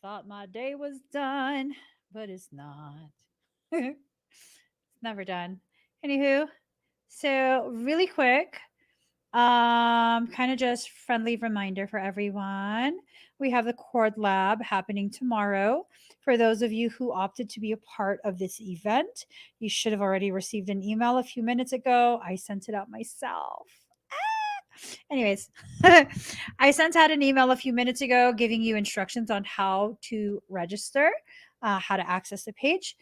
thought my day was done, but it's not. It's never done. Anywho, so really quick, kind of just friendly reminder for everyone. We have the Chord Lab happening tomorrow. For those of you who opted to be a part of this event, you should have already received an email a few minutes ago. I sent it out myself. Anyways, I sent out an email a few minutes ago giving you instructions on how to register, how to access the page.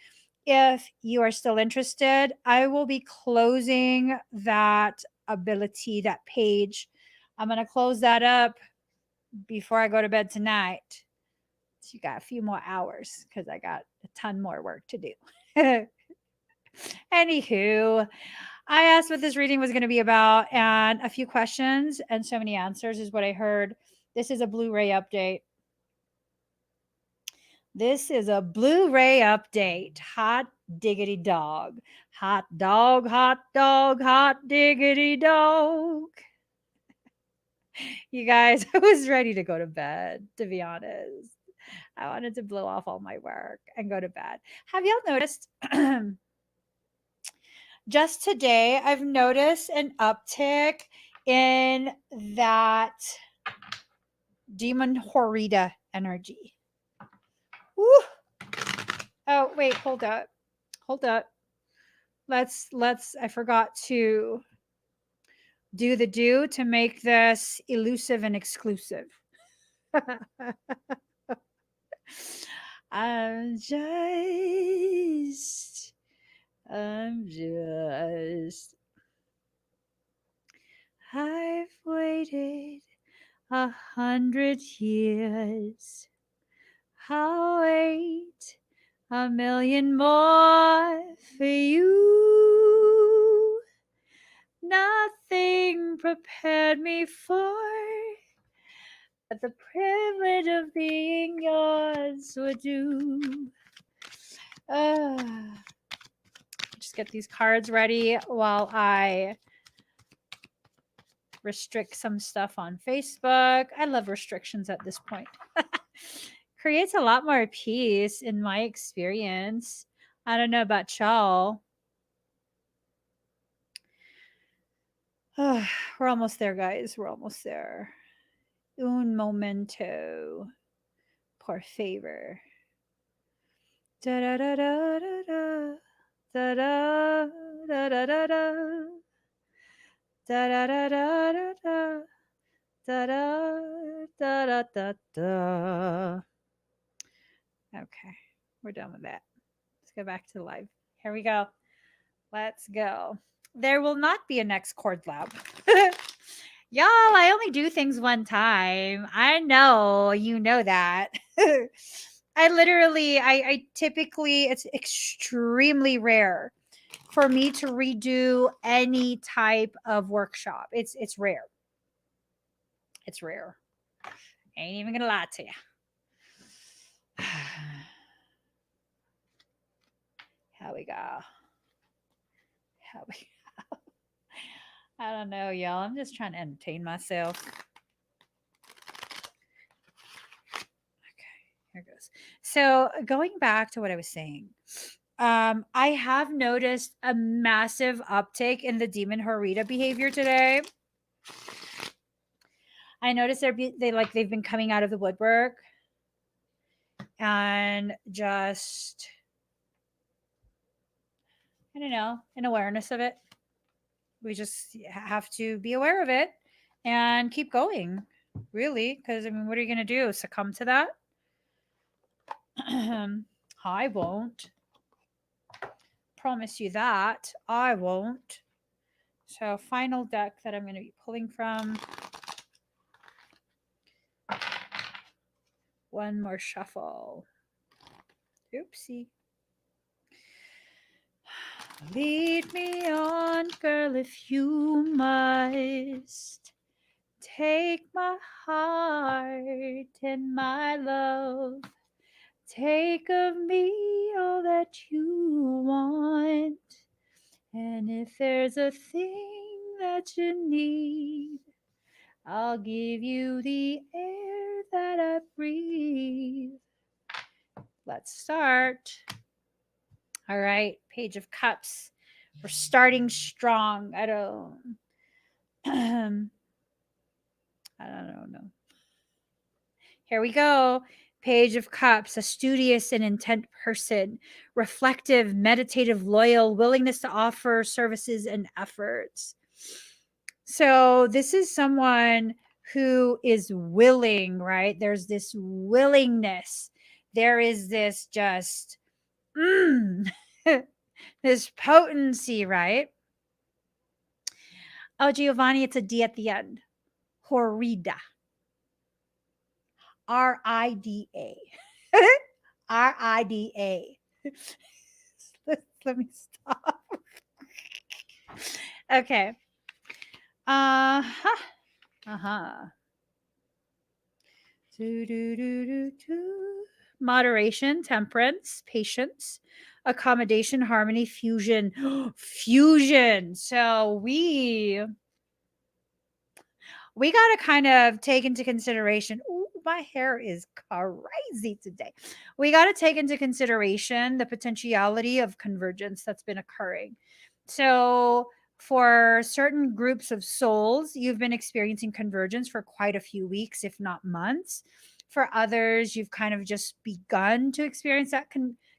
If you are still interested, I will be closing that page. I'm going to close that up before I go to bed tonight. So you got a few more hours because I got a ton more work to do. Anywho, I asked what this reading was going to be about, and a few questions and so many answers is what I heard. This is a Blu-ray update. This is a Blu-ray update. Hot diggity dog. Hot dog, hot dog, hot diggity dog. You guys, I was ready to go to bed, to be honest. I wanted to blow off all my work and go to bed. Have y'all noticed? Just today, I've noticed an uptick in that demon horrida energy. Woo! Oh, wait, hold up. Hold up. Let's I forgot to do the do to make this elusive and exclusive. I'm just I've waited 100 years. I'll wait a million more for you. Nothing prepared me for but the privilege of being yours would do. Just get these cards ready while I restrict some stuff on Facebook. I love restrictions at this point. Creates a lot more peace in my experience. I don't know about y'all. We're almost there, guys. We're almost there. Un momento, por favor. Da da da da da da da da da da da. Da da da da da da da da da da da. Okay, we're done with that. Let's go back to the live. Here we go. Let's go. There will not be a next Chord Lab. Y'all, I only do things one time. I know, you know that. I typically, it's extremely rare for me to redo any type of workshop. It's rare. It's rare. Ain't even gonna lie to you. Here we go. Here we go. I don't know, y'all. I'm just trying to entertain myself. Okay, here goes. So going back to what I was saying, I have noticed a massive uptick in the demon Harita behavior today. I noticed they've been coming out of the woodwork and just I don't know, an awareness of it. We just have to be aware of it and keep going, really, because I mean, what are you going to do? Succumb to that? I won't. Promise you that. I won't. So, final deck that I'm going to be pulling from. One more shuffle. Oopsie. Lead me on, girl, if you must. Take my heart and my love. Take of me all that you want. And if there's a thing that you need, I'll give you the air that I breathe. Let's start. All right, Page of Cups. We're starting strong. I don't know. Here we go. Page of Cups, a studious and intent person, reflective, meditative, loyal, willingness to offer services and efforts. So, this is someone who is willing, right? There's this willingness. There is this just, this potency, right? Oh, Giovanni, it's a D at the end. Horrida. RIDA. RIDA. Let me stop. Okay. Uh-huh. Uh-huh. Moderation, temperance, patience, accommodation, harmony, fusion. Fusion. So we got to kind of take into consideration. Ooh, my hair is crazy today. We got to take into consideration the potentiality of convergence that's been occurring. So, for certain groups of souls, you've been experiencing convergence for quite a few weeks, if not months. For others, you've kind of just begun to experience that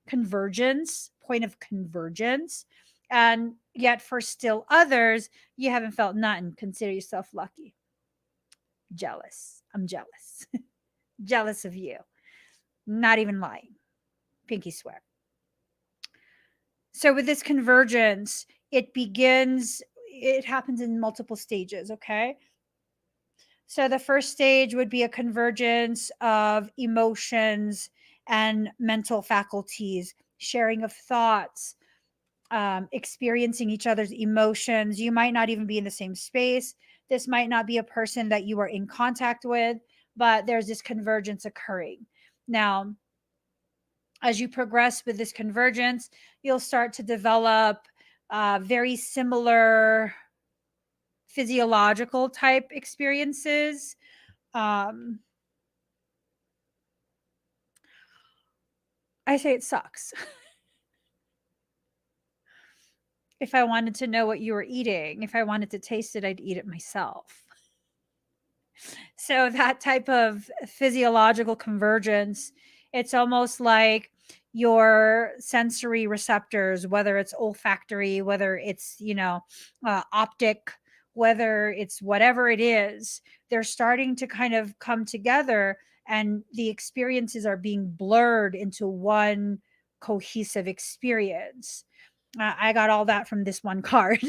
convergence, point of convergence. And yet, for still others, you haven't felt nothing. Consider yourself lucky. Jealous. I'm jealous. Jealous of you. Not even lying. Pinky swear. So with this convergence, it happens in multiple stages, okay? So the first stage would be a convergence of emotions and mental faculties, sharing of thoughts, experiencing each other's emotions. You might not even be in the same space. This might not be a person that you are in contact with, but there's this convergence occurring. Now, as you progress with this convergence, you'll start to develop very similar physiological type experiences. I say it sucks. If I wanted to know what you were eating, if I wanted to taste it, I'd eat it myself. So that type of physiological convergence, it's almost like your sensory receptors, whether it's olfactory, whether it's, optic, whether it's whatever it is, they're starting to kind of come together and the experiences are being blurred into one cohesive experience. I got all that from this one card.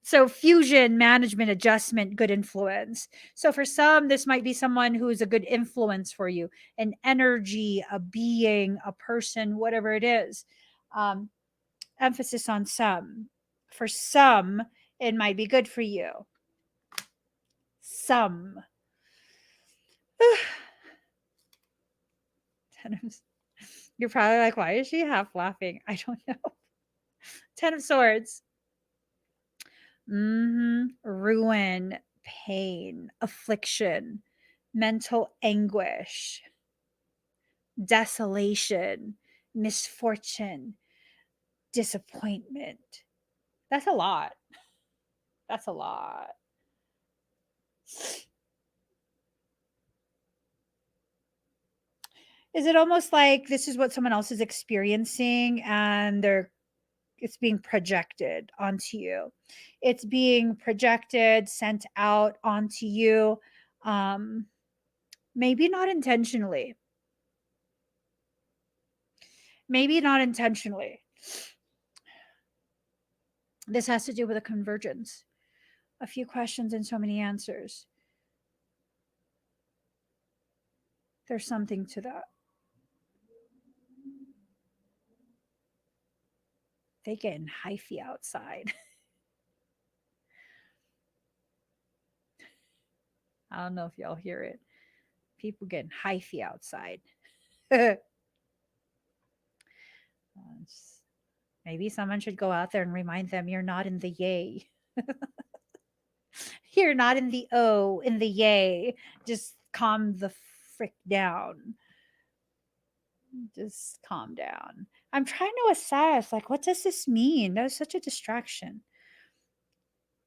So fusion, management, adjustment, good influence. So for some, this might be someone who is a good influence for you, an energy, a being, a person, whatever it is. Emphasis on some. For some, it might be good for you. Some. You're probably like, why is she half laughing? I don't know. 10 of Swords. Ruin, pain, affliction, mental anguish, desolation, misfortune, disappointment. That's a lot. That's a lot. Is it almost like this is what someone else is experiencing and it's being projected onto you? It's being projected, sent out onto you. Maybe not intentionally. Maybe not intentionally. This has to do with a convergence. A few questions and so many answers. There's something to that. They getting hyphy outside. I don't know if y'all hear it. People getting hyphy outside. Maybe someone should go out there and remind them you're not in the yay. You're not in the O, in the yay. Just calm the frick down. Just calm down. I'm trying to assess, like, what does this mean? That was such a distraction.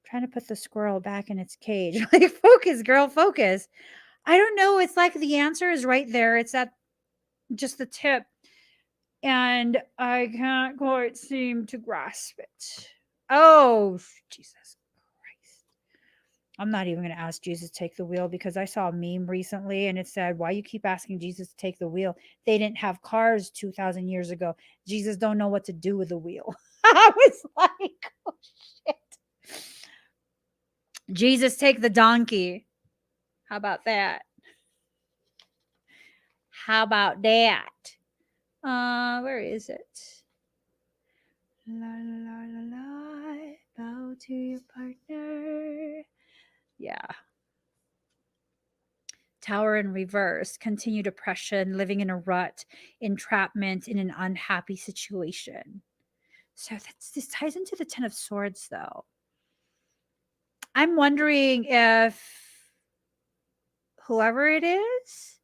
Trying to put the squirrel back in its cage. Like, focus, girl, focus. I don't know. It's like the answer is right there. It's at just the tip. And I can't quite seem to grasp it. Oh, Jesus Christ. I'm not even going to ask Jesus to take the wheel because I saw a meme recently and it said, why you keep asking Jesus to take the wheel? They didn't have cars 2,000 years ago. Jesus don't know what to do with the wheel. I was like, oh, shit. Jesus, take the donkey. How about that? How about that? Where is it? La la la la. Bow to your partner. Yeah. Tower in reverse. Continued oppression, living in a rut, entrapment in an unhappy situation. So this ties into the Ten of Swords, though. I'm wondering if whoever it is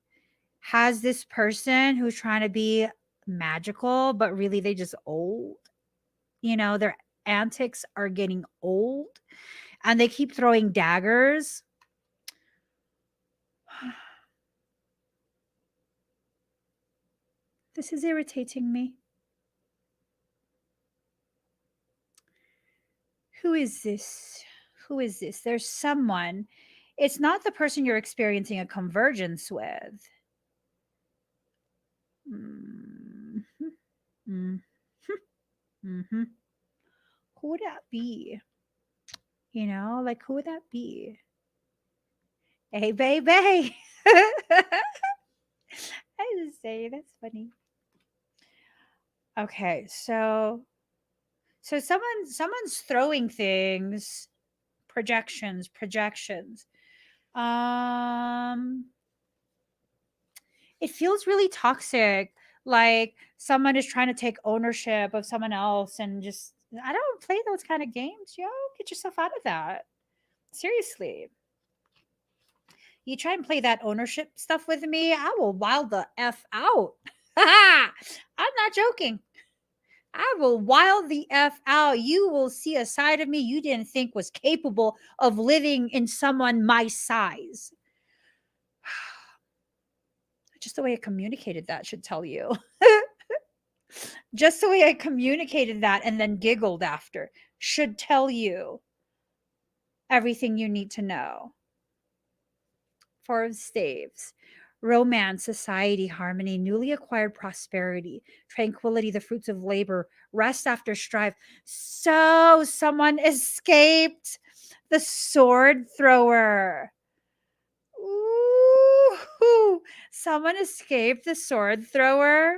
has this person who's trying to be magical, but really they just old. You know, their antics are getting old and they keep throwing daggers. This is irritating me. Who is this? Who is this? There's someone. It's not the person you're experiencing a convergence with. Mm-hmm. Mm-hmm. Mm-hmm. Who would that be? You know, like who would that be? Hey, baby. I just say that's funny. Okay, so someone's throwing things, projections. Um it feels really toxic, like someone is trying to take ownership of someone else and just I don't play those kind of games, yo. Get yourself out of that. Seriously. You try and play that ownership stuff with me, I will wild the F out. I'm not joking. I will wild the F out. You will see a side of me you didn't think was capable of living in someone my size. Just the way I communicated that should tell you. Just the way I communicated that and then giggled after should tell you everything you need to know. Four of Staves. Romance, society, harmony, newly acquired prosperity, tranquility, the fruits of labor, rest after strife. So someone escaped the sword thrower. Ooh, someone escaped the sword thrower.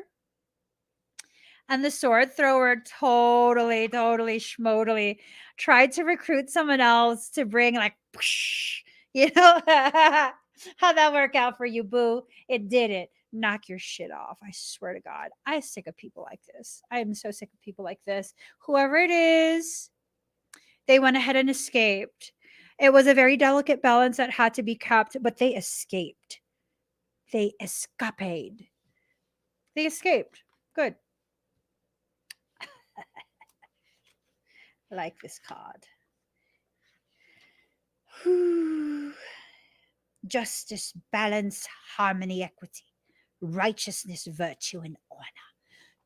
And the sword thrower totally schmodally tried to recruit someone else to bring like, whoosh, you know, how'd that work out for you, boo? It didn't. Knock your shit off. I swear to God. I'm sick of people like this. I am so sick of people like this. Whoever it is, they went ahead and escaped. It was a very delicate balance that had to be kept, but they escaped. They escaped. They escaped. Good. I like this card. Justice, balance, harmony, equity, righteousness, virtue, and honor.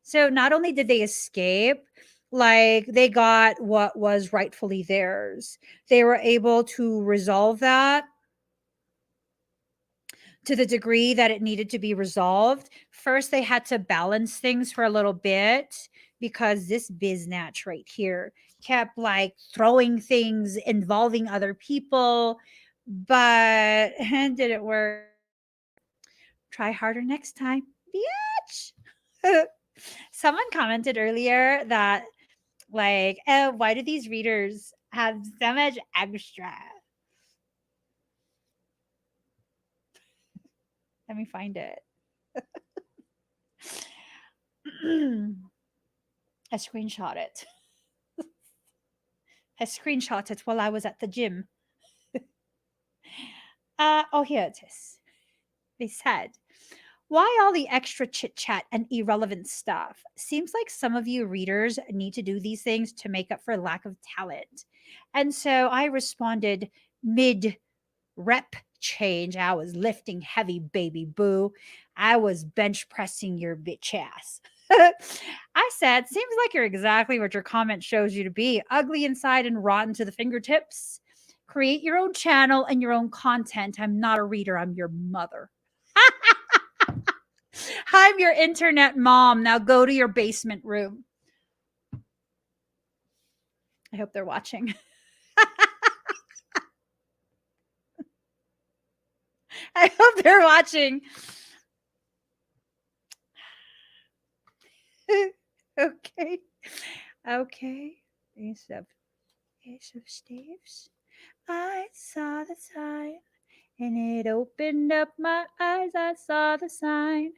So not only did they escape, like they got what was rightfully theirs, they were able to resolve that to the degree that it needed to be resolved. First, they had to balance things for a little bit because this biznatch right here kept like throwing things involving other people, but it didn't work. Try harder next time, bitch. Someone commented earlier that, like, oh, why do these readers have so much extra? Let me find it. I screenshot it. I screenshot it while I was at the gym. Oh, here it is. They said, Why all the extra chit chat and irrelevant stuff? Seems like some of you readers need to do these things to make up for lack of talent. And so I responded mid rep change. I was lifting heavy, baby boo. I was bench pressing your bitch ass. I said, seems like you're exactly what your comment shows you to be, ugly inside and rotten to the fingertips. Create your own channel and your own content. I'm not a reader, I'm your mother. I'm your internet mom. Now go to your basement room. I hope they're watching. I hope they're watching. Okay. Okay. Ace of Staves. I saw the sign and it opened up my eyes. I saw the sign.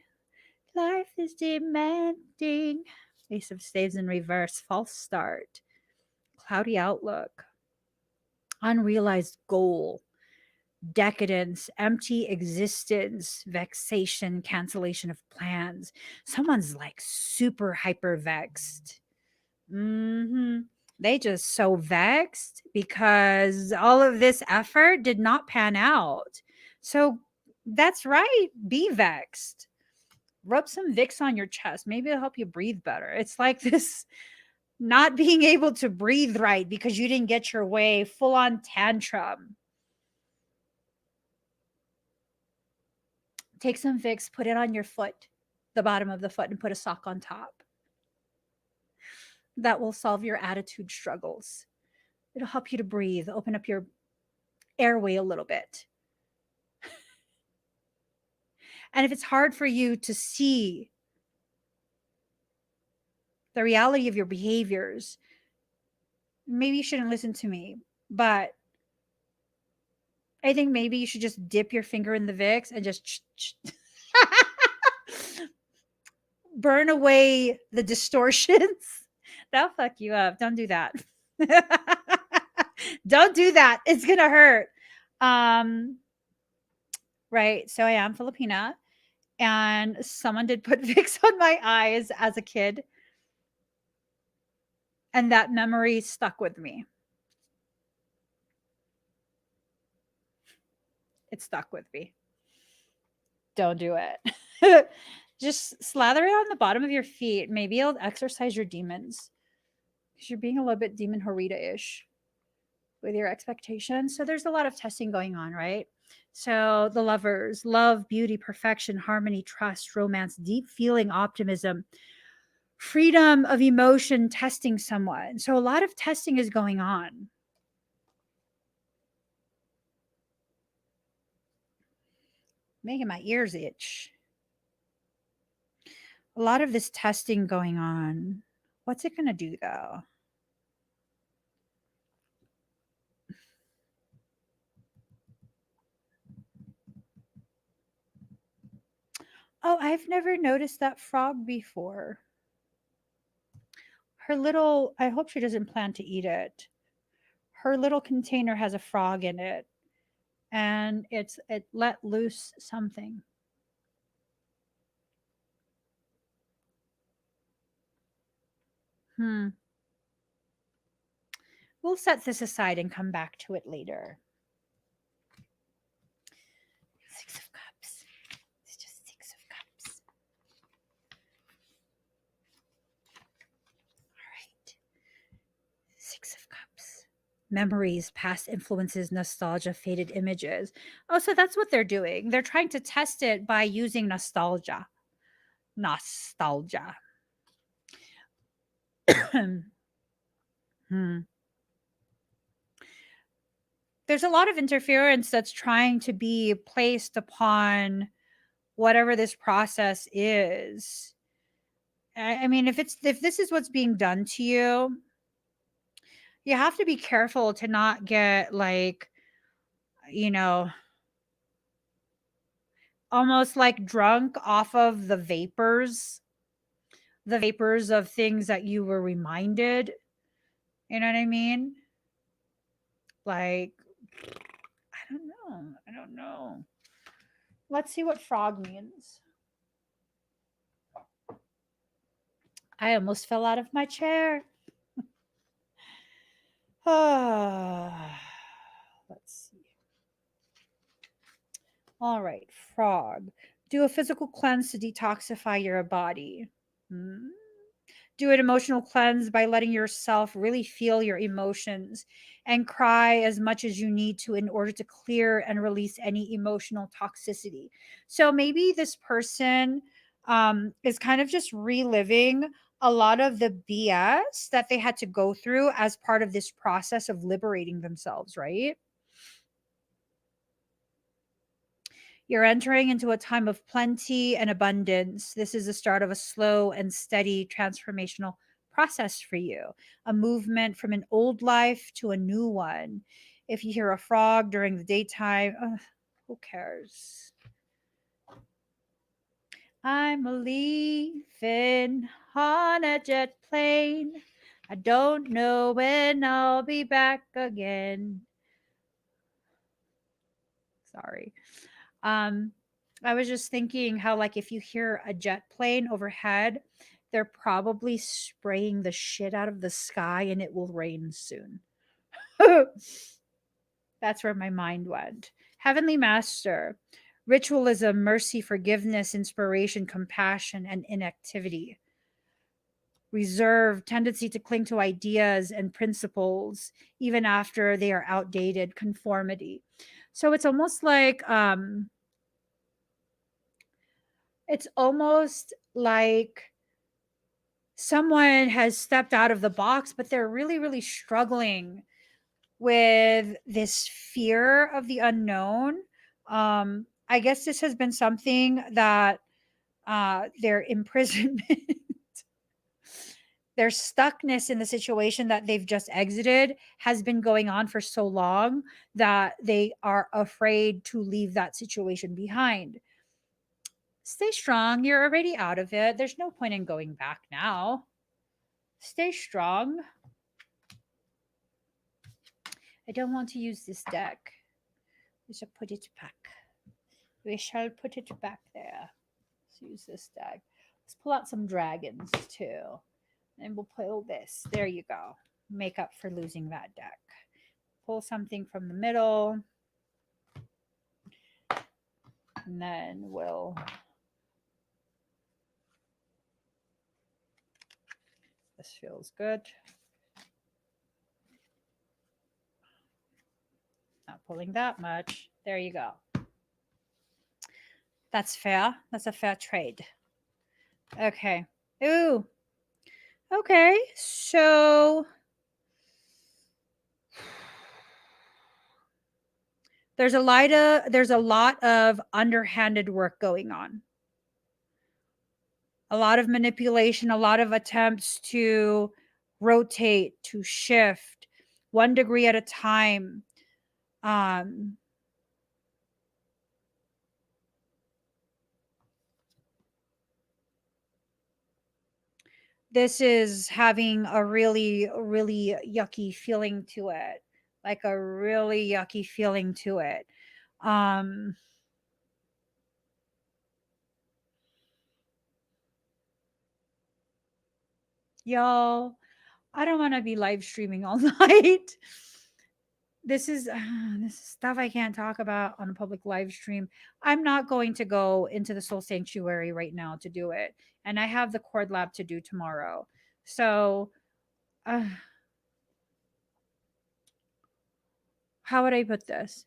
Life is demanding. Ace of Staves in reverse. False start. Cloudy outlook. Unrealized goal. Decadence, empty existence, vexation, cancellation of plans. Someone's like super hyper vexed. They just so vexed because all of this effort did not pan out. So that's right. Be vexed. Rub some Vicks on your chest. Maybe it'll help you breathe better. It's like this not being able to breathe right because you didn't get your way, full on tantrum. Take some Vicks, put it on your foot, the bottom of the foot, and put a sock on top. That will solve your attitude struggles. It'll help you to breathe, open up your airway a little bit. And if it's hard for you to see the reality of your behaviors, maybe you shouldn't listen to me. But I think maybe you should just dip your finger in the Vicks and just burn away the distortions. That'll fuck you up. Don't do that. Don't do that. It's gonna hurt. Right. So I am Filipina, and someone did put Vicks on my eyes as a kid, and that memory stuck with me. It stuck with me. Don't do it. Just slather it on the bottom of your feet. Maybe it'll exercise your demons, because you're being a little bit demon horita-ish with your expectations. So there's a lot of testing going on, right? So the lovers, love, beauty, perfection, harmony, trust, romance, deep feeling, optimism, freedom of emotion, testing someone. So a lot of testing is going on. Making my ears itch. A lot of this testing going on. What's it going to do though? Oh, I've never noticed that frog before. Her little, I hope she doesn't plan to eat it. Her little container has a frog in it, and it let loose something. We'll set this aside and come back to it later. Six of Cups. It's just Six of Cups. All right. Six of Cups. Memories, past influences, nostalgia, faded images. Oh, so that's what they're doing. They're trying to test it by using nostalgia. Nostalgia. There's a lot of interference that's trying to be placed upon whatever this process is. I mean, if this is what's being done to you, you have to be careful to not get like, you know, almost like drunk off of the vapors of things that you were reminded. You know what I mean? Like, I don't know. Let's see what frog means. I almost fell out of my chair. Let's see. All right, frog. Do a physical cleanse to detoxify your body. Hmm? Do an emotional cleanse by letting yourself really feel your emotions and cry as much as you need to in order to clear and release any emotional toxicity. So maybe this person is kind of just reliving a lot of the BS that they had to go through as part of this process of liberating themselves, right? You're entering into a time of plenty and abundance. This is the start of a slow and steady transformational process for you, a movement from an old life to a new one. If you hear a frog during the daytime, who cares? I'm leaving on a jet plane. I don't know when I'll be back again. Sorry. Um, I was just thinking how, like, if you hear a jet plane overhead, they're probably spraying the shit out of the sky and it will rain soon. That's where my mind went. Heavenly Master, ritualism, mercy, forgiveness, inspiration, compassion, and inactivity. Reserve, tendency to cling to ideas and principles even after they are outdated, conformity. So it's almost like someone has stepped out of the box, but they're really, really struggling with this fear of the unknown. I guess this has been something that their imprisonment, their stuckness in the situation that they've just exited has been going on for so long that they are afraid to leave that situation behind. Stay strong. You're already out of it. There's no point in going back now. Stay strong. I don't want to use this deck. We shall put it back. We shall put it back there. Let's use this deck. Let's pull out some dragons too. And we'll pull this. There you go. Make up for losing that deck. Pull something from the middle. And then we'll. This feels good. Not pulling that much. There you go. That's fair. That's a fair trade. Okay. Ooh. Okay. So there's a lot of underhanded work going on. A lot of manipulation, a lot of attempts to rotate, to shift 1 degree at a time. This is having a really, really yucky feeling to it, like a really yucky feeling to it. Y'all, I don't want to be live streaming all night. This is stuff I can't talk about on a public live stream. I'm not going to go into the soul sanctuary right now to do it, and I have the cord lab to do tomorrow. So, how would I put this?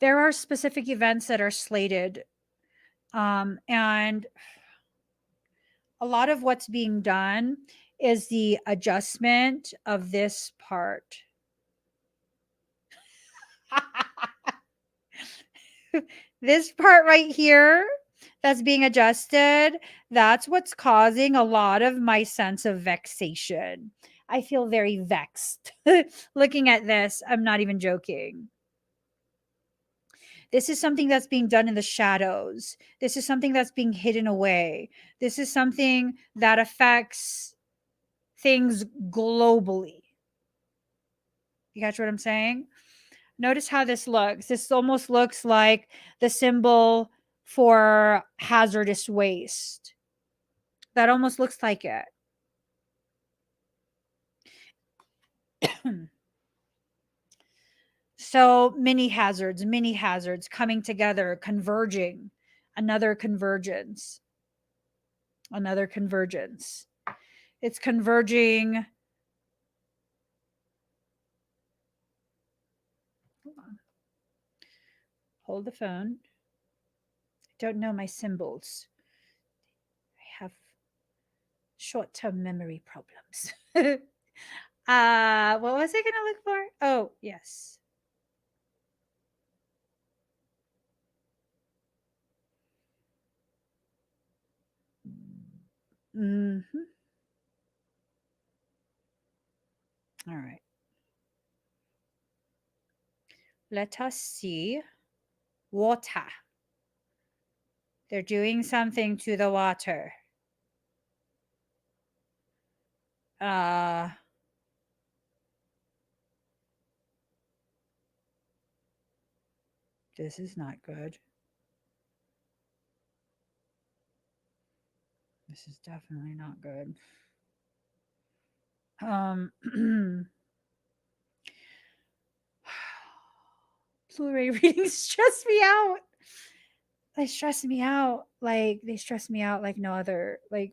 There are specific events that are slated, and a lot of what's being done is the adjustment of this part. This part right here that's being adjusted, that's what's causing a lot of my sense of vexation. I feel very vexed looking at this. I'm not even joking. This is something that's being done in the shadows. This is something that's being hidden away. This is something that affects things globally. You catch what I'm saying? Notice how this looks. This almost looks like the symbol for hazardous waste. That almost looks like it. So many hazards coming together, converging, another convergence, another convergence. It's converging. Hold the phone. I don't know my symbols. I have short-term memory problems. What was I going to look for? Oh, yes. Mhm. All right. Let us see. Water. They're doing something to the water. Uh, this is not good. This is definitely not good. Blu-ray readings stress me out. They stress me out. Like they stress me out like no other. Like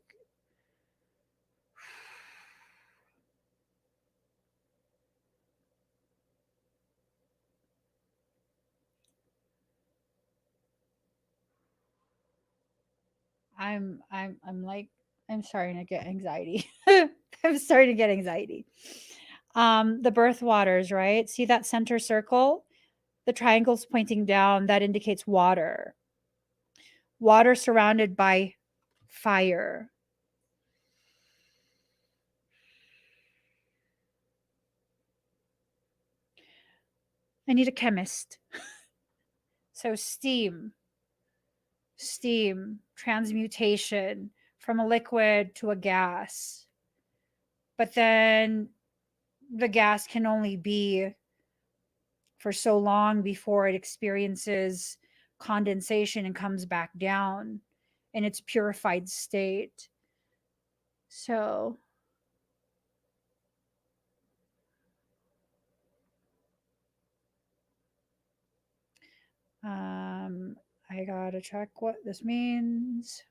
I'm like I'm starting to get anxiety. I'm starting to get anxiety. The birth waters, right? See that center circle? The triangle's pointing down. That indicates water. Water surrounded by fire. I need a chemist. So steam, transmutation from a liquid to a gas. But then the gas can only be for so long before it experiences condensation and comes back down in its purified state. So, I gotta check what this means.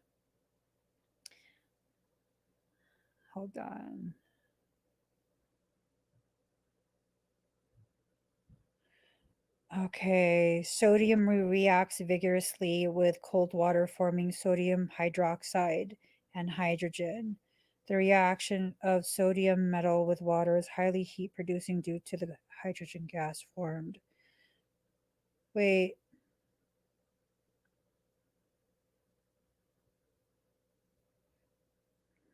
Hold on. Okay, sodium reacts vigorously with cold water, forming sodium hydroxide and hydrogen. The reaction of sodium metal with water is highly heat producing due to the hydrogen gas formed. Wait,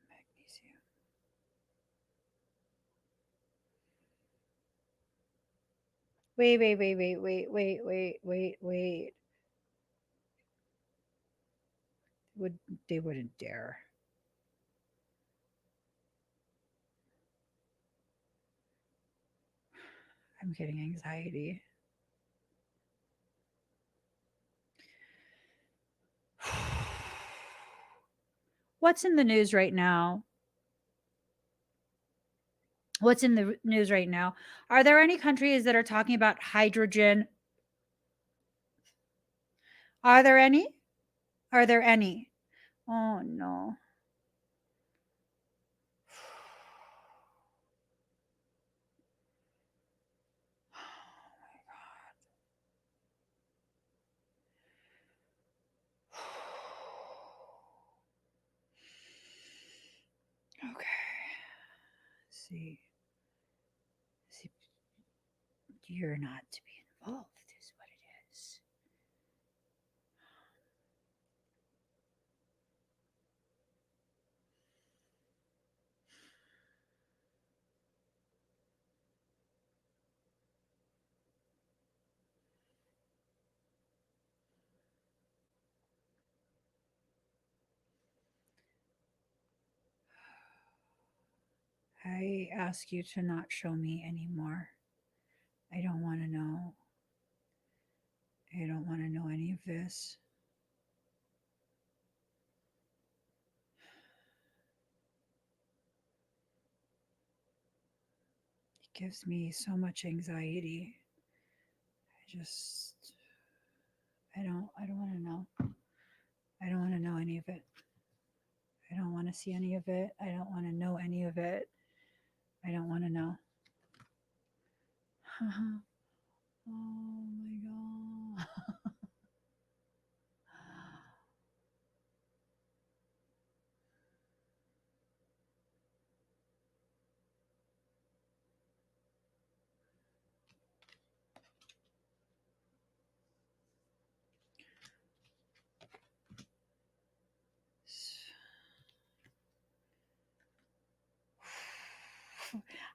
magnesium. Wait. Would they wouldn't dare. I'm getting anxiety. What's in the news right now? What's in the news right now? Are there any countries that are talking about hydrogen? Are there any? Are there any? Oh no. Okay. See. See, you're not to be involved, is what it is. I ask you to not show me anymore. I don't want to know. this. It gives me so much anxiety. I don't want to know. I don't want to know any of it. I don't want to see any of it. I don't want to know any of it. I don't want to know. Oh my god.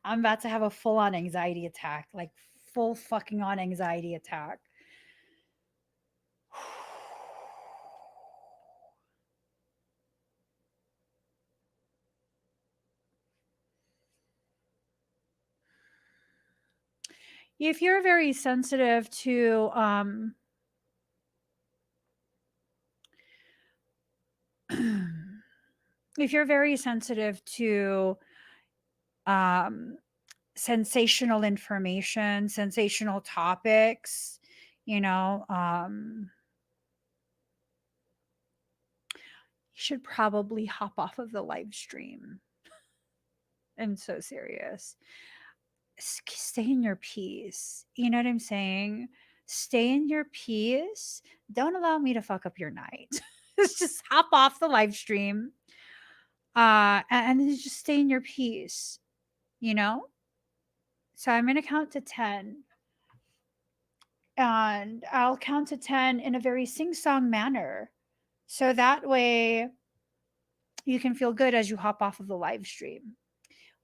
I'm about to have a full on anxiety attack, like full fucking on anxiety attack. If you're very sensitive to if you're very sensitive to sensational information, sensational topics, you know, you should probably hop off of the live stream. I'm so serious. Stay in your peace. You know what I'm saying? Stay in your peace. Don't allow me to fuck up your night. Just hop off the live stream. And then just stay in your peace, you know? So I'm gonna count to 10. And I'll count to 10 in a very sing-song manner. So that way you can feel good as you hop off of the live stream.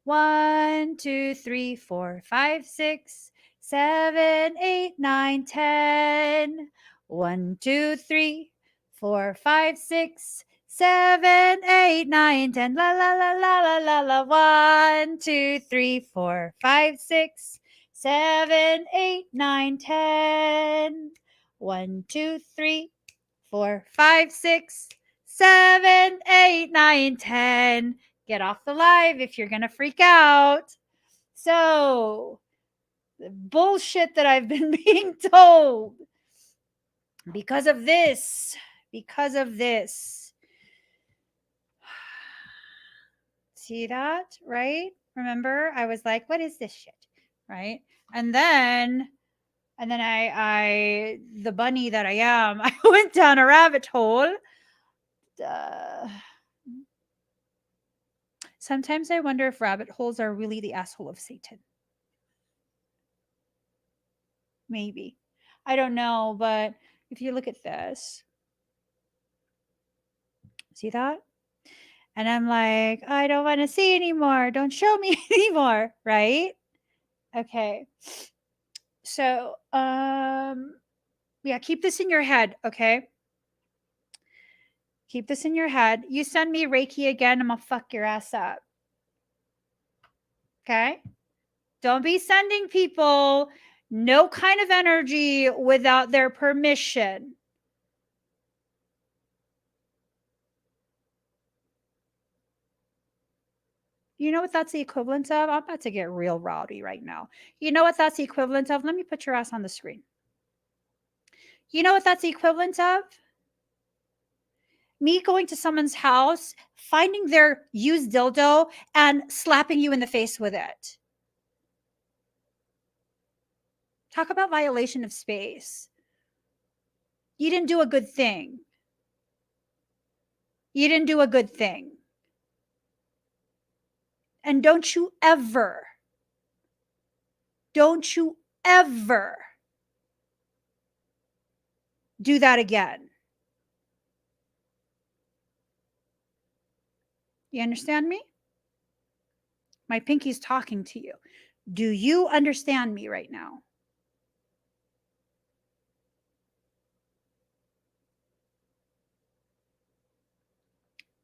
1, 2, 3, 4, 5, 6, 7, 8, 9, 10. 1, 2, 3, 4, 5, 6, 7, 8, 9, 10. La la la la la la la. 1, 2, 3, 4, 5, 6, 7, 8, 9, 10. 1, 2, 3, 4, 5, 6, 7, 8, 9, 10. Get off the live if you're going to freak out. So, the bullshit that I've been being told because of this. See that, right? Remember, I was like, what is this shit? Right? And then I the bunny that I am, I went down a rabbit hole. Sometimes I wonder if rabbit holes are really the asshole of Satan. Maybe. I don't know, but if you look at this, see that? And I'm like, I don't want to see anymore. Don't show me anymore, right? Okay. So, yeah, keep this in your head, okay? Keep this in your head. You send me Reiki again, I'm gonna fuck your ass up. Okay? Don't be sending people no kind of energy without their permission. You know what that's the equivalent of? I'm about to get real rowdy right now. You know what that's the equivalent of? Let me put your ass on the screen. You know what that's the equivalent of? Me going to someone's house, finding their used dildo, and slapping you in the face with it. Talk about violation of space. You didn't do a good thing. You didn't do a good thing. And don't you ever do that again. You understand me? My pinky's talking to you. Do you understand me right now?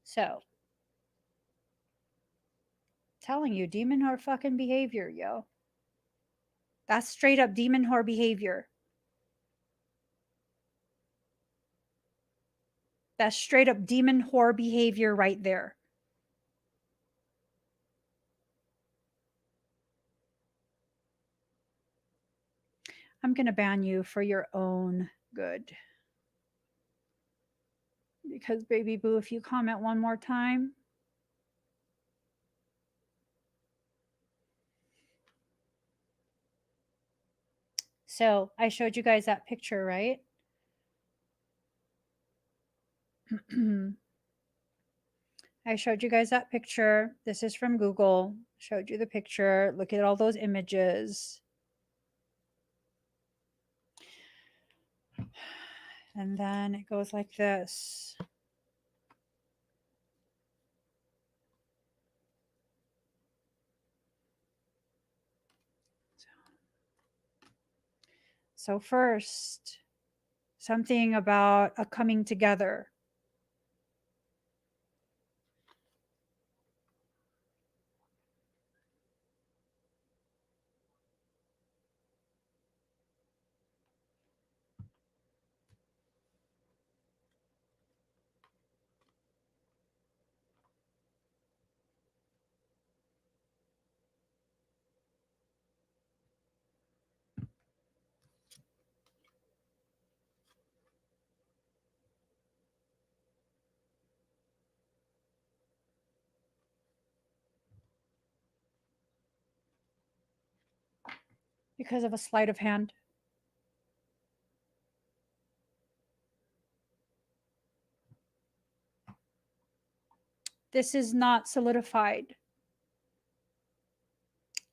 So, telling you, demon whore fucking behavior, yo. That's straight up demon whore behavior. That's straight up demon whore behavior right there. I'm going to ban you for your own good. Because, baby boo, if you comment one more time, so I showed you guys that picture, right? I showed you guys that picture. This is from Google. Showed you the picture. Look at all those images. And then it goes like this. So first, something about a coming together. Because of a sleight of hand. This is not solidified.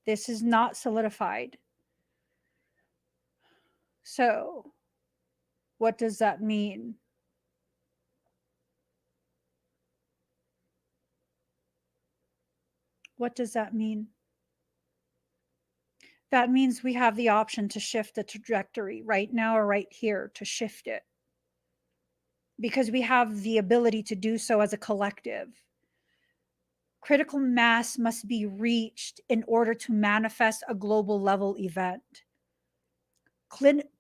This is not solidified. So, what does that mean? What does that mean? That means we have the option to shift the trajectory right now or right here to shift it. Because we have the ability to do so as a collective. Critical mass must be reached in order to manifest a global level event.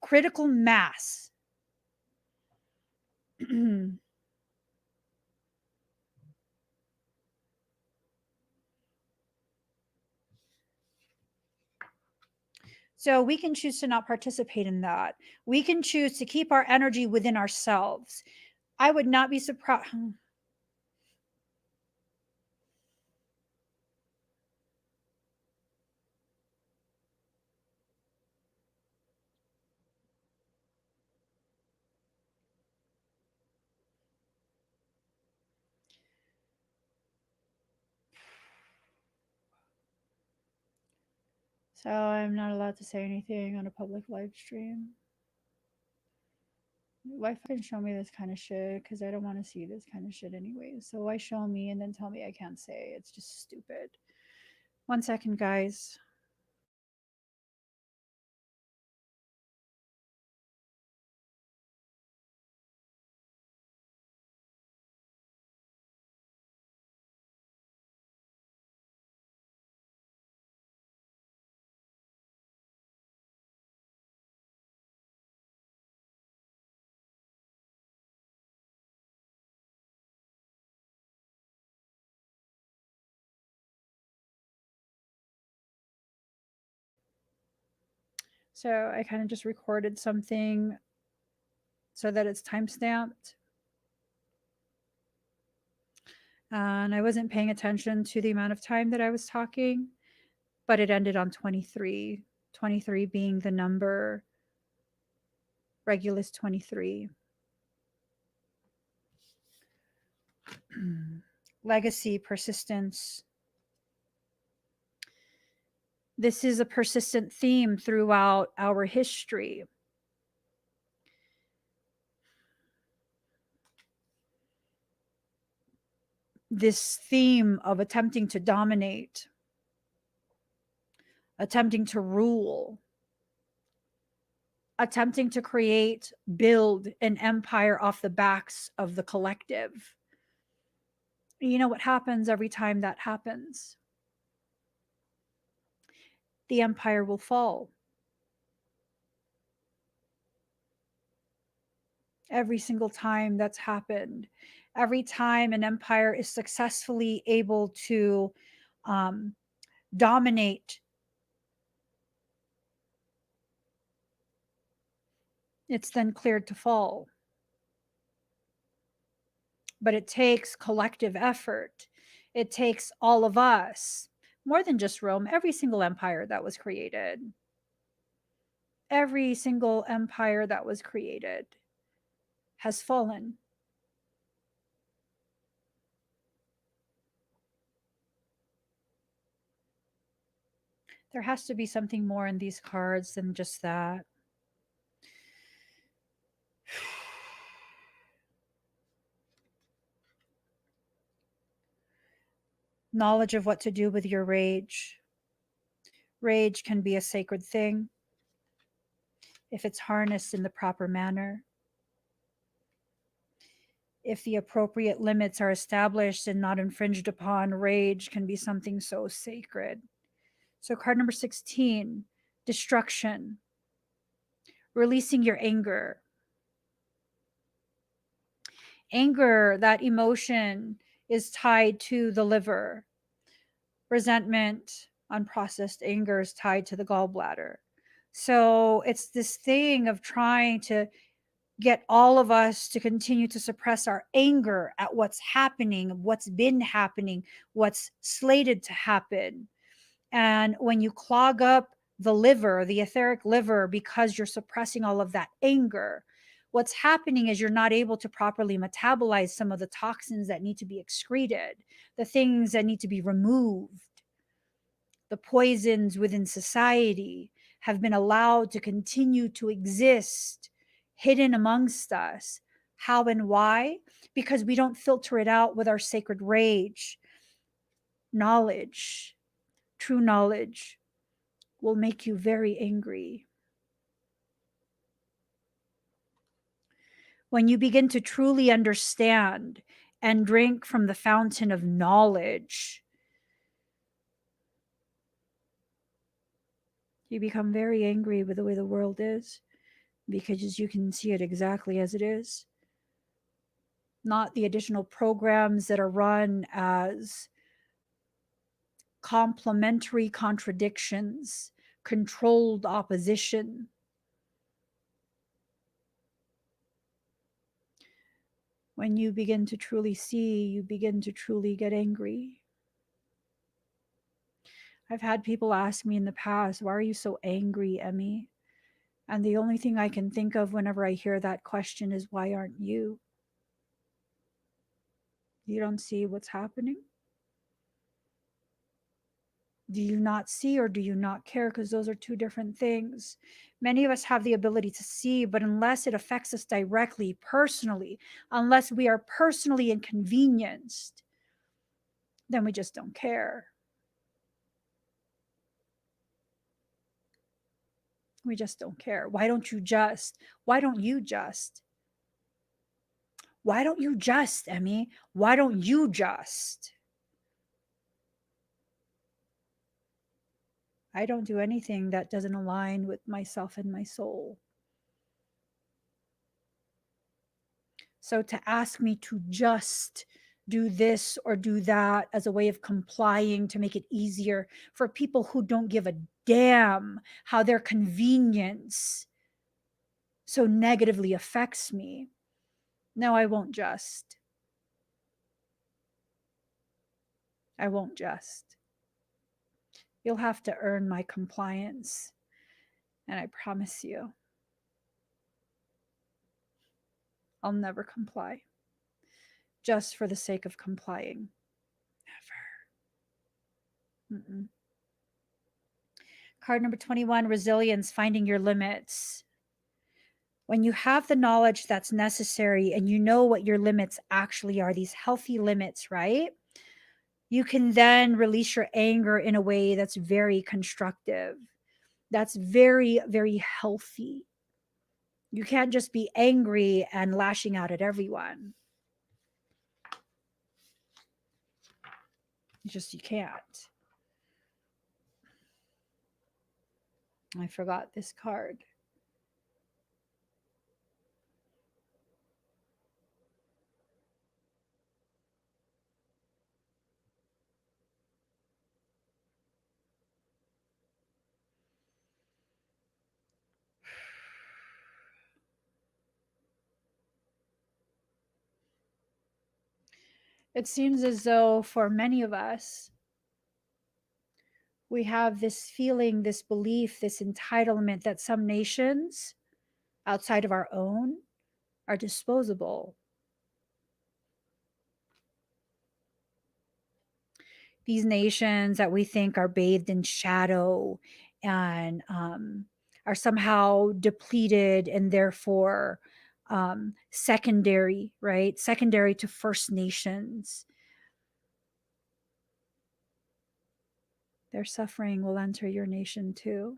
Critical mass. So we can choose to not participate in that. We can choose to keep our energy within ourselves. I would not be surprised. So I'm not allowed to say anything on a public live stream. Why fucking show me this kind of shit? Because I don't want to see this kind of shit anyways. So why show me and then tell me I can't say? It's just stupid. 1 second, guys. So I kind of just recorded something so that it's time stamped. And I wasn't paying attention to the amount of time that I was talking, but it ended on 23. 23 being the number, Regulus 23. Legacy, persistence. This is a persistent theme throughout our history. This theme of attempting to dominate, attempting to rule, attempting to create, build an empire off the backs of the collective. You know what happens every time that happens? The empire will fall. Every single time that's happened, every time an empire is successfully able to um, dominate, it's then cleared to fall. But it takes collective effort. It takes all of us, more than just Rome, every single empire that was created. Every single empire that was created has fallen. There has to be something more in these cards than just that. Knowledge of what to do with your rage. Rage can be a sacred thing if it's harnessed in the proper manner. If the appropriate limits are established and not infringed upon, rage can be something so sacred. So, card number 16, destruction, releasing your anger. Anger, that emotion, is tied to the liver. Resentment, unprocessed anger, is tied to the gallbladder. So, it's this thing of trying to get all of us to continue to suppress our anger at what's happening, what's been happening, what's slated to happen. And when you clog up the liver, the etheric liver, because you're suppressing all of that anger, what's happening is you're not able to properly metabolize some of the toxins that need to be excreted, the things that need to be removed. The poisons within society have been allowed to continue to exist hidden amongst us. How and why? Because we don't filter it out with our sacred rage. Knowledge, true knowledge, will make you very angry. When you begin to truly understand and drink from the fountain of knowledge, you become very angry with the way the world is because you can see it exactly as it is. Not the additional programs that are run as complementary contradictions, controlled opposition. When you begin to truly see, you begin to truly get angry. I've had people ask me in the past, why are you so angry, Emmy? And the only thing I can think of whenever I hear that question is, why aren't you? You don't see what's happening? Do you not see or do you not care? Because those are two different things. Many of us have the ability to see, but unless it affects us directly, personally, unless we are personally inconvenienced, then we just don't care. We just don't care. Why don't you just? Why don't you just? Why don't you just, Emmy? Why don't you just? I don't do anything that doesn't align with myself and my soul. So to ask me to just do this or do that as a way of complying to make it easier for people who don't give a damn how their convenience so negatively affects me. No, I won't just. I won't just. You'll have to earn my compliance. And I promise you, I'll never comply just for the sake of complying. Never. Mm-mm. Card number 21, resilience, finding your limits. When you have the knowledge that's necessary and you know what your limits actually are, these healthy limits, right? You can then release your anger in a way that's very constructive, that's very, very healthy. You can't just be angry and lashing out at everyone. You can't. I forgot this card. It seems as though for many of us, we have this feeling, this belief, this entitlement that some nations outside of our own are disposable. These nations that we think are bathed in shadow and are somehow depleted and therefore secondary, right? Secondary to First Nations. Their suffering will enter your nation too.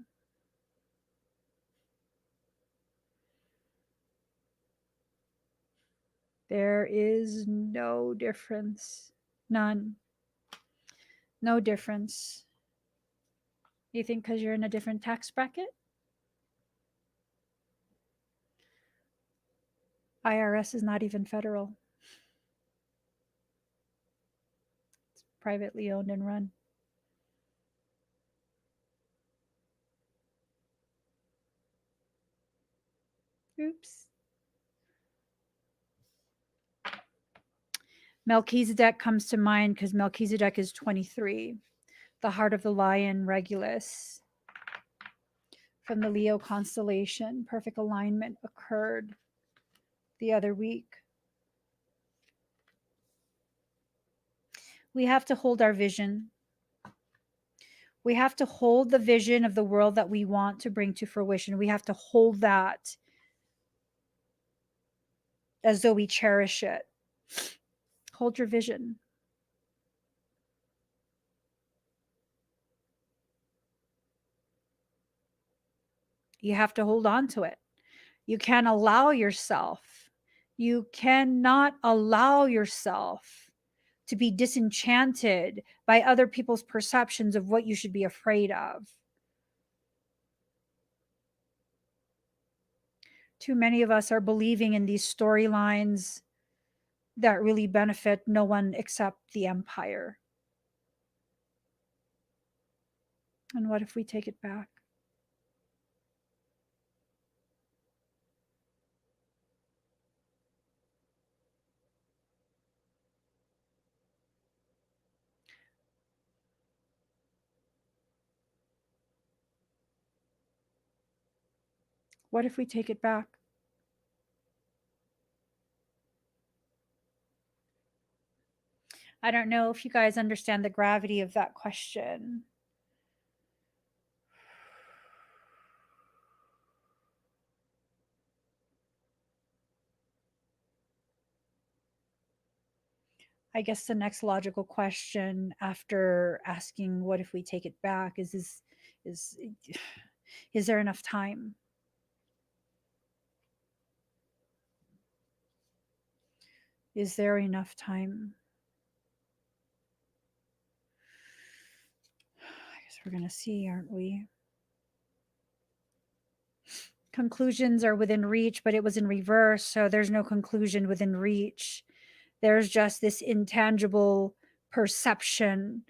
There is no difference. None. No difference. You think because you're in a different tax bracket? IRS is not even federal. It's privately owned and run. Oops. Melchizedek comes to mind because Melchizedek is 23, the heart of the lion, Regulus. From the Leo constellation, perfect alignment occurred the other week. We have to hold our vision. We have to hold the vision of the world that we want to bring to fruition. We have to hold that as though we cherish it. Hold your vision. You have to hold on to it. You can't allow yourself, you cannot allow yourself to be disenchanted by other people's perceptions of what you should be afraid of. Too many of us are believing in these storylines that really benefit no one except the empire. And what if we take it back? What if we take it back? I don't know if you guys understand the gravity of that question. I guess the next logical question after asking what if we take it back is is there enough time? Is there enough time? I guess we're going to see, aren't we? Conclusions are within reach, but it was in reverse, so there's no conclusion within reach. There's just this intangible perception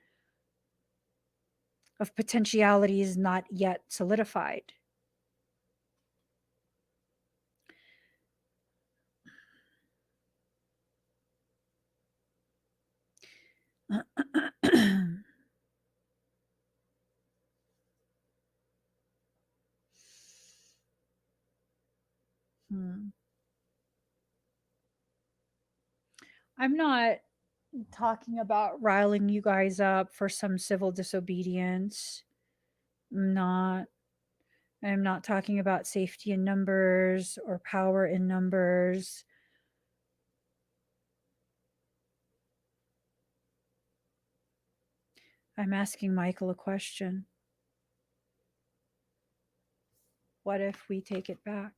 of potentialities not yet solidified. I'm not talking about riling you guys up for some civil disobedience. I'm not talking about safety in numbers or power in numbers. I'm asking Michael a question. What if we take it back?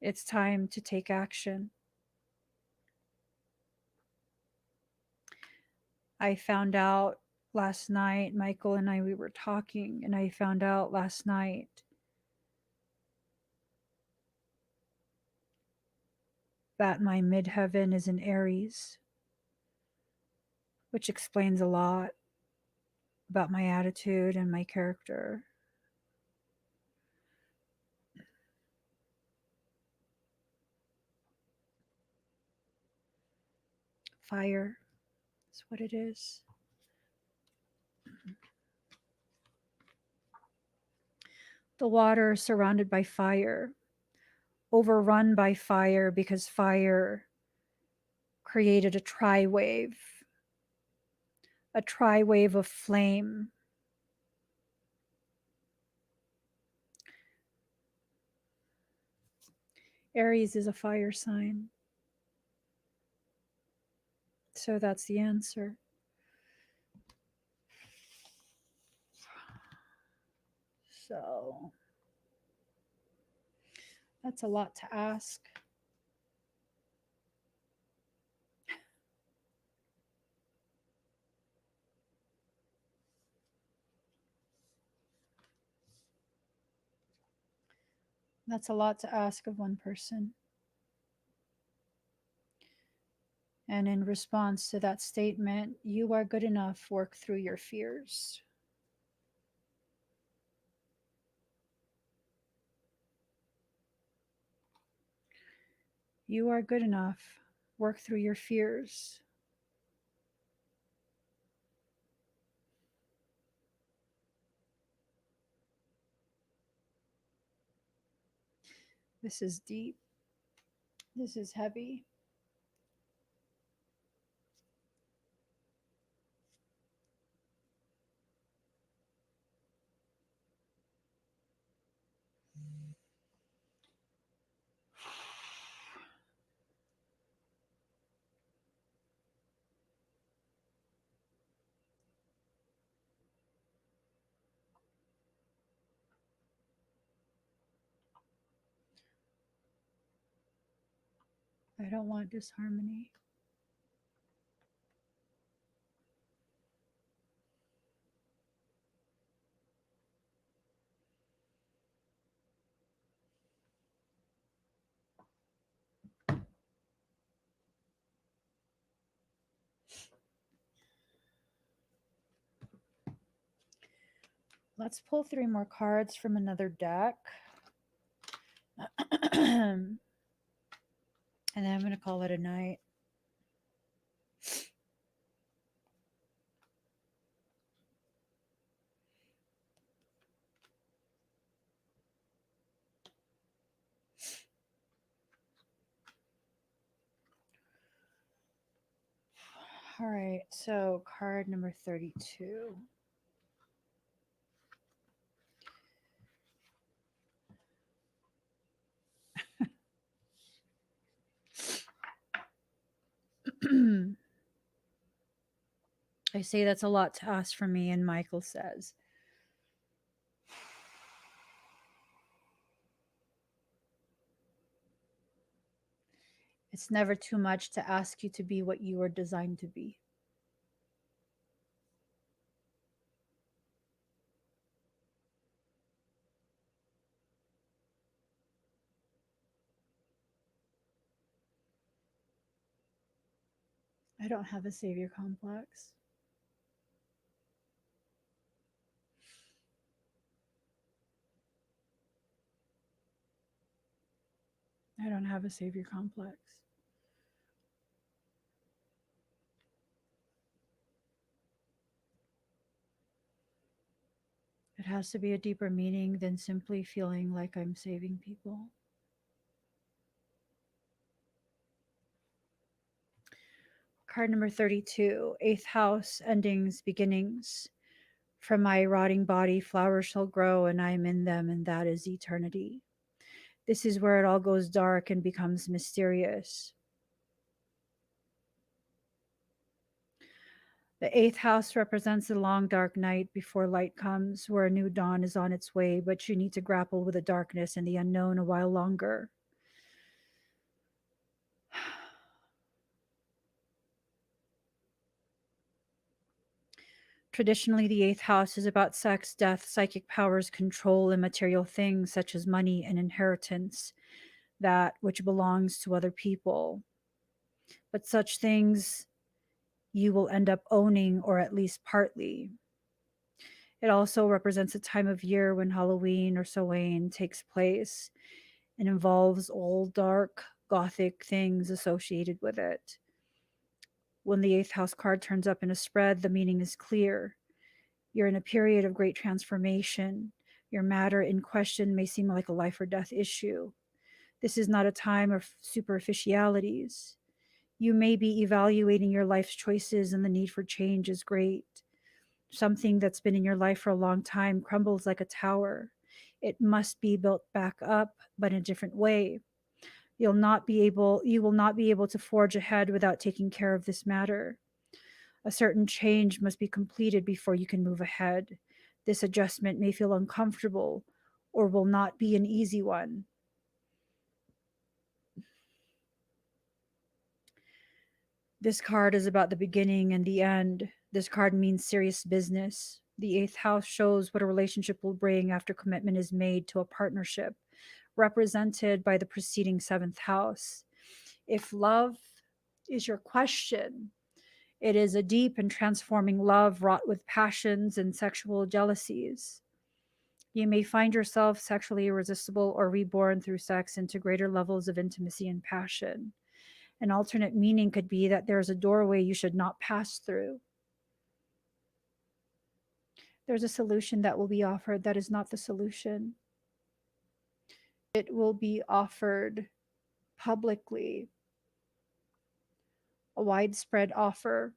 It's time to take action. I found out last night, Michael and I, we were talking, and I found out last night that my midheaven is in Aries, which explains a lot about my attitude and my character. Fire is what it is. The water is surrounded by fire, overrun by fire because fire created a tri-wave of flame. Aries is a fire sign. So that's the answer. So that's a lot to ask. That's a lot to ask of one person. And in response to that statement, you are good enough, work through your fears. You are good enough, work through your fears. This is deep. This is heavy. I don't want disharmony. Let's pull 3 more cards from another deck. And then I'm going to call it a night. All right, so card number 32. I say that's a lot to ask from me, and Michael says, it's never too much to ask you to be what you are designed to be. I don't have a savior complex. I don't have a savior complex. It has to be a deeper meaning than simply feeling like I'm saving people. Card number 32, 8th house, endings, beginnings. From my rotting body, flowers shall grow, and I am in them, and that is eternity. This is where it all goes dark and becomes mysterious. The 8th house represents the long dark night before light comes, where a new dawn is on its way, but you need to grapple with the darkness and the unknown a while longer. Traditionally, the 8th house is about sex, death, psychic powers, control, and material things such as money and inheritance, that which belongs to other people. But such things you will end up owning, or at least partly. It also represents a time of year when Halloween or Samhain takes place and involves all dark, gothic things associated with it. When the eighth house card turns up in a spread, the meaning is clear. You're in a period of great transformation. Your matter in question may seem like a life or death issue. This is not a time of superficialities. You may be evaluating your life's choices, and the need for change is great. Something that's been in your life for a long time crumbles like a tower. It must be built back up, but in a different way. You will not be able to forge ahead without taking care of this matter. A certain change must be completed before you can move ahead. This adjustment may feel uncomfortable or will not be an easy one. This card is about the beginning and the end. This card means serious business. The eighth house shows what a relationship will bring after commitment is made to a partnership, represented by the preceding seventh house. If love is your question, it is a deep and transforming love wrought with passions and sexual jealousies. You may find yourself sexually irresistible or reborn through sex into greater levels of intimacy and passion. An alternate meaning could be that there is a doorway you should not pass through. There's a solution that will be offered that is not the solution. It will be offered publicly, a widespread offer.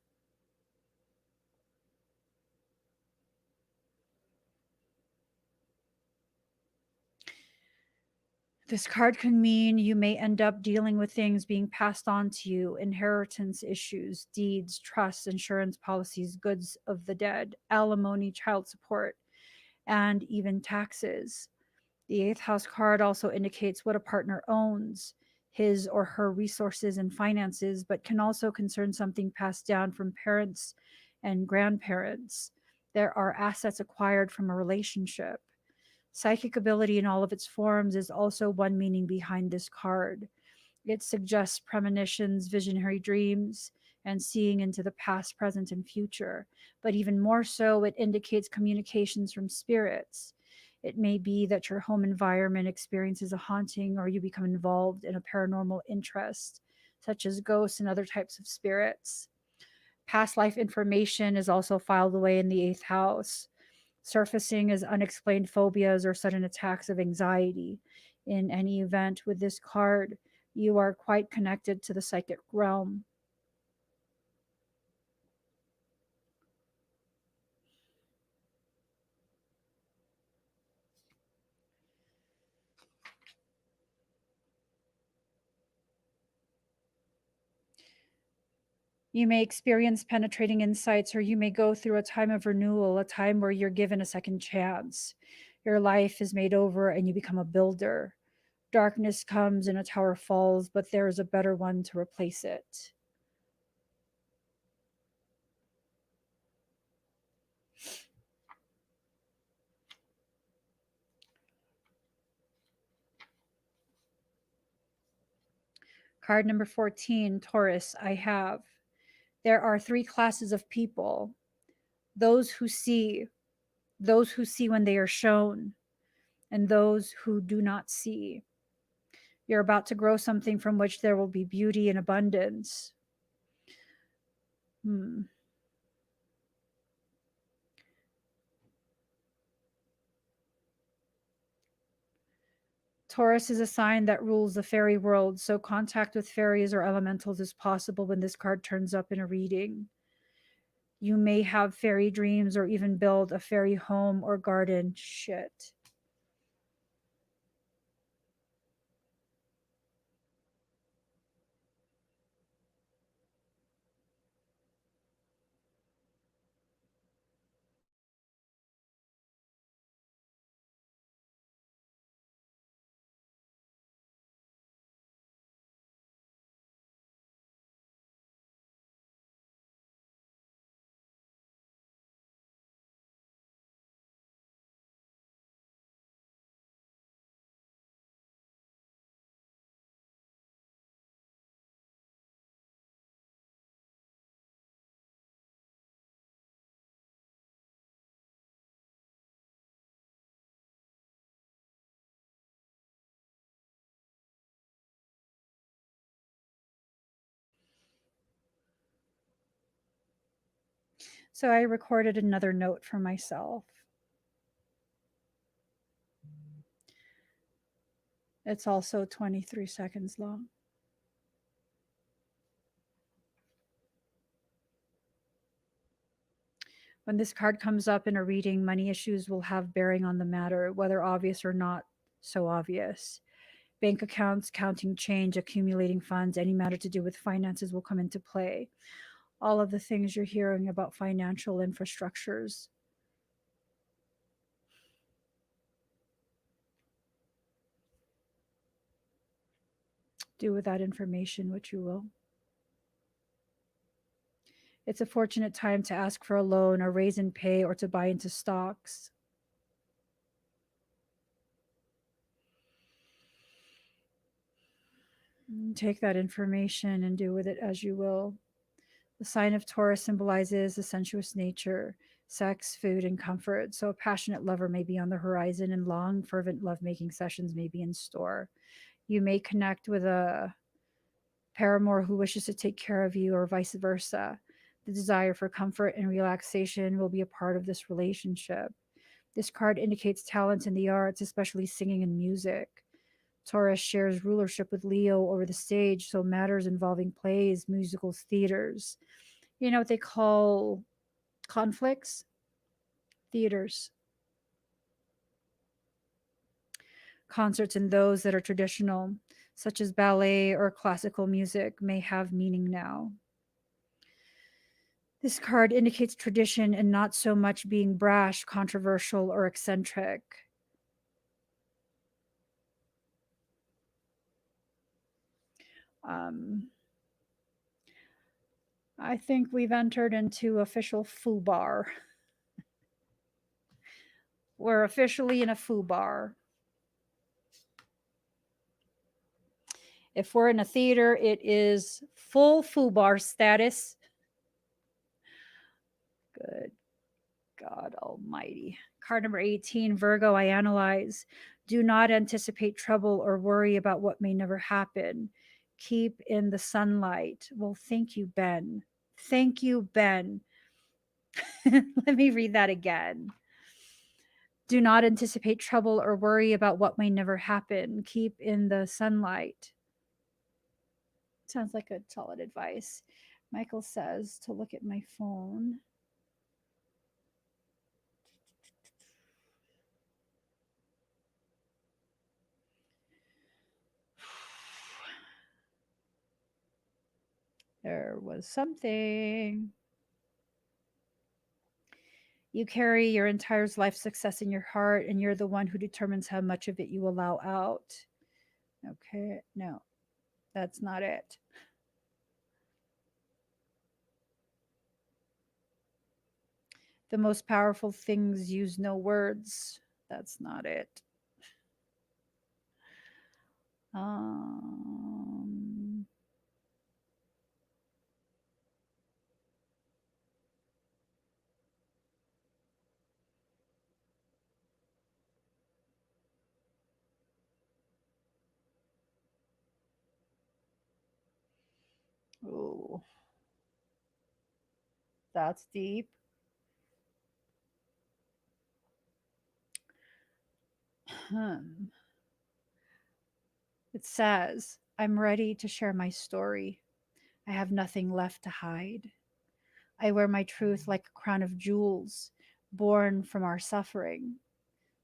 This card can mean you may end up dealing with things being passed on to you, inheritance issues, deeds, trusts, insurance policies, goods of the dead, alimony, child support, and even taxes. The eighth house card also indicates what a partner owns, his or her resources and finances, but can also concern something passed down from parents and grandparents. There are assets acquired from a relationship. Psychic ability in all of its forms is also one meaning behind this card. It suggests premonitions, visionary dreams, and seeing into the past, present, and future. But even more so, it indicates communications from spirits. It may be that your home environment experiences a haunting or you become involved in a paranormal interest, such as ghosts and other types of spirits. Past life information is also filed away in the eighth house, surfacing as unexplained phobias or sudden attacks of anxiety. In any event, with this card, you are quite connected to the psychic realm. You may experience penetrating insights, or you may go through a time of renewal, a time where you're given a second chance. Your life is made over and you become a builder. Darkness comes and a tower falls, but there is a better one to replace it. Card number 14, Taurus, I have. There are three classes of people: those who see, those who see when they are shown, and those who do not see. You're about to grow something from which there will be beauty and abundance. Hmm. Taurus is a sign that rules the fairy world, so contact with fairies or elementals is possible when this card turns up in a reading. You may have fairy dreams or even build a fairy home or garden. Shit. So I recorded another note for myself. It's also 23 seconds long. When this card comes up in a reading, money issues will have bearing on the matter, whether obvious or not so obvious. Bank accounts, counting change, accumulating funds, any matter to do with finances will come into play. All of the things you're hearing about financial infrastructures. Do with that information what you will. It's a fortunate time to ask for a loan, or raise in pay, or to buy into stocks. Take that information and do with it as you will. The sign of Taurus symbolizes the sensuous nature, sex, food, and comfort. So a passionate lover may be on the horizon, and long, fervent lovemaking sessions may be in store. You may connect with a paramour who wishes to take care of you, or vice versa. The desire for comfort and relaxation will be a part of this relationship. This card indicates talent in the arts, especially singing and music. Taurus shares rulership with Leo over the stage, so matters involving plays, musicals, theaters. You know what they call conflicts? Theaters. Concerts and those that are traditional, such as ballet or classical music, may have meaning now. This card indicates tradition and not so much being brash, controversial, or eccentric. Um, I think we've entered into official foo bar. We're officially in a foo bar. If we're in a theater, it is full foo bar status. Good God Almighty. Card number 18, Virgo, I analyze. Do not anticipate trouble or worry about what may never happen. Keep in the sunlight. Well, thank you, Ben. Thank you, Ben. Let me read that again. Do not anticipate trouble or worry about what may never happen. Keep in the sunlight. Sounds like a solid advice. Michael says to look at my phone. There was something. You carry your entire life success in your heart, and you're the one who determines how much of it you allow out. Okay, no, that's not it. The most powerful things use no words. That's not it. Um, oh, that's deep. It says, I'm ready to share my story. I have nothing left to hide. I wear my truth like a crown of jewels, born from our suffering.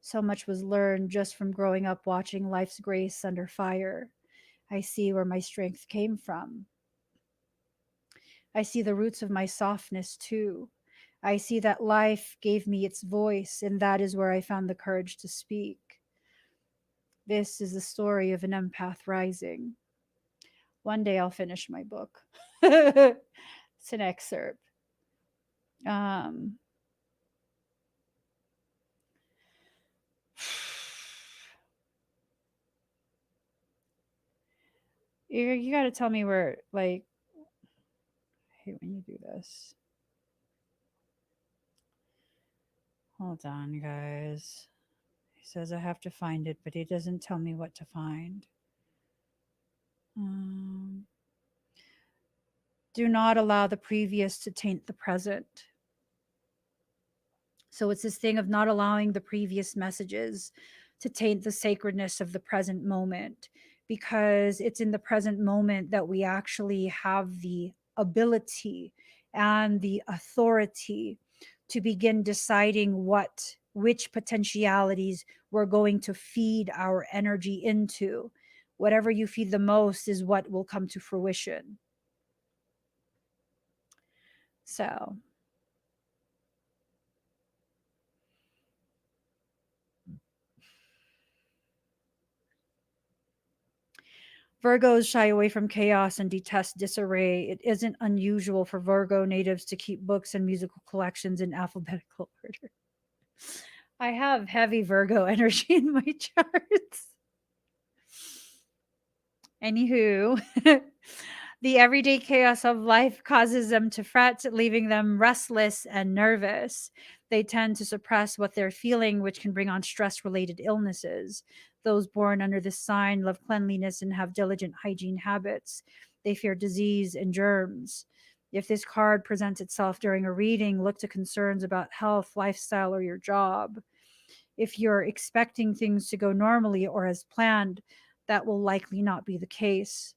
So much was learned just from growing up watching life's grace under fire. I see where my strength came from. I see the roots of my softness too. I see that life gave me its voice, and that is where I found the courage to speak. This is the story of an empath rising. One day I'll finish my book. It's an excerpt. Um, you got to tell me where, like, I hate when you do this. Hold on, guys. He says I have to find it, but he doesn't tell me what to find. Do not allow the previous to taint the present. So it's this thing of not allowing the previous messages to taint the sacredness of the present moment, because it's in the present moment that we actually have the ability and the authority to begin deciding which potentialities we're going to feed our energy into. Whatever you feed the most is what will come to fruition. So Virgos shy away from chaos and detest disarray. It isn't unusual for Virgo natives to keep books and musical collections in alphabetical order. I have heavy Virgo energy in my charts. Anywho, the everyday chaos of life causes them to fret, leaving them restless and nervous. They tend to suppress what they're feeling, which can bring on stress related illnesses. Those born under this sign love cleanliness and have diligent hygiene habits. They fear disease and germs. If this card presents itself during a reading, look to concerns about health, lifestyle, or your job. If you're expecting things to go normally or as planned, that will likely not be the case.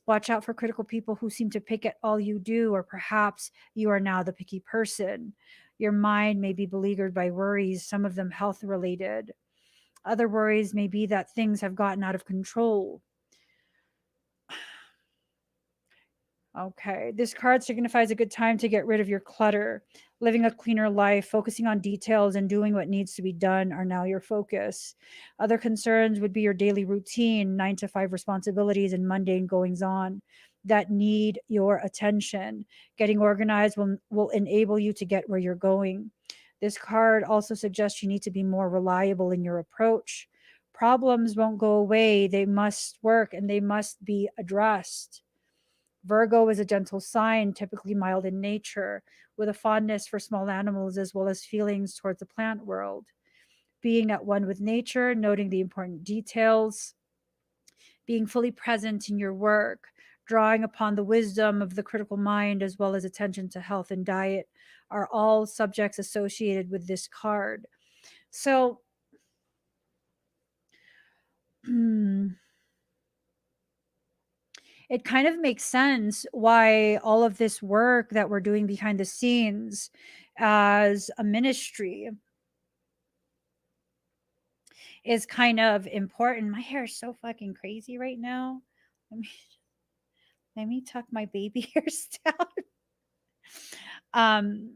Watch out for critical people who seem to pick at all you do, or perhaps you are now the picky person. Your mind may be beleaguered by worries, some of them health related. Other worries may be that things have gotten out of control. Okay, this card signifies a good time to get rid of your clutter. Living a cleaner life, focusing on details, and doing what needs to be done are now your focus. Other concerns would be your daily routine, 9 to 5 responsibilities, and mundane goings on that need your attention. Getting organized will enable you to get where you're going. This card also suggests you need to be more reliable in your approach. Problems won't go away, they must work and they must be addressed. Virgo is a gentle sign, typically mild in nature, with a fondness for small animals as well as feelings towards the plant world. Being at one with nature, noting the important details, being fully present in your work, drawing upon the wisdom of the critical mind as well as attention to health and diet are all subjects associated with this card. So, it kind of makes sense why all of this work that we're doing behind the scenes as a ministry is kind of important. My hair is so fucking crazy right now. Let me, let me tuck my baby hairs down. um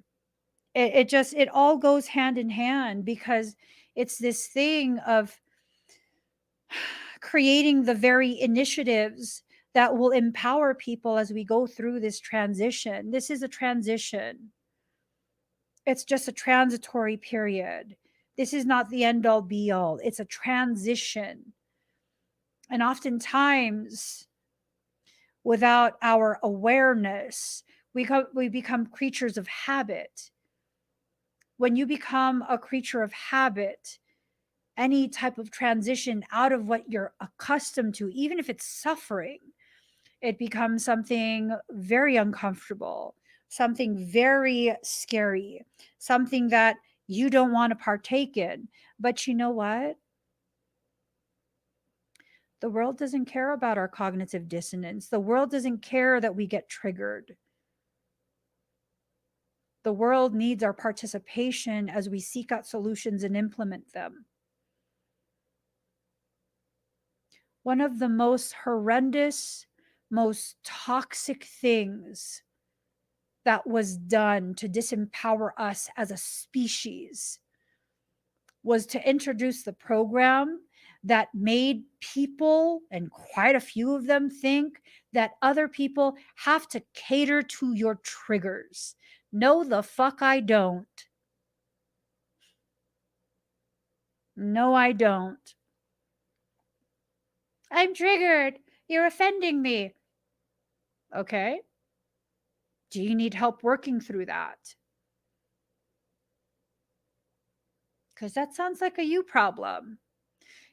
it all goes hand in hand, because it's this thing of creating the very initiatives that will empower people as we go through this transition. This is a transition. It's just a transitory period. This is not the end all be all. It's a transition. And oftentimes, without our awareness, we become creatures of habit. When you become a creature of habit, any type of transition out of what you're accustomed to, even if it's suffering, it becomes something very uncomfortable, something very scary, something that you don't want to partake in. But you know what? The world doesn't care about our cognitive dissonance. The world doesn't care that we get triggered. The world needs our participation as we seek out solutions and implement them. One of the most horrendous, most toxic things that was done to disempower us as a species was to introduce the program that made people, and quite a few of them, think that other people have to cater to your triggers. No, the fuck I don't. No, I don't. I'm triggered. You're offending me. Okay. Do you need help working through that? Because that sounds like a you problem.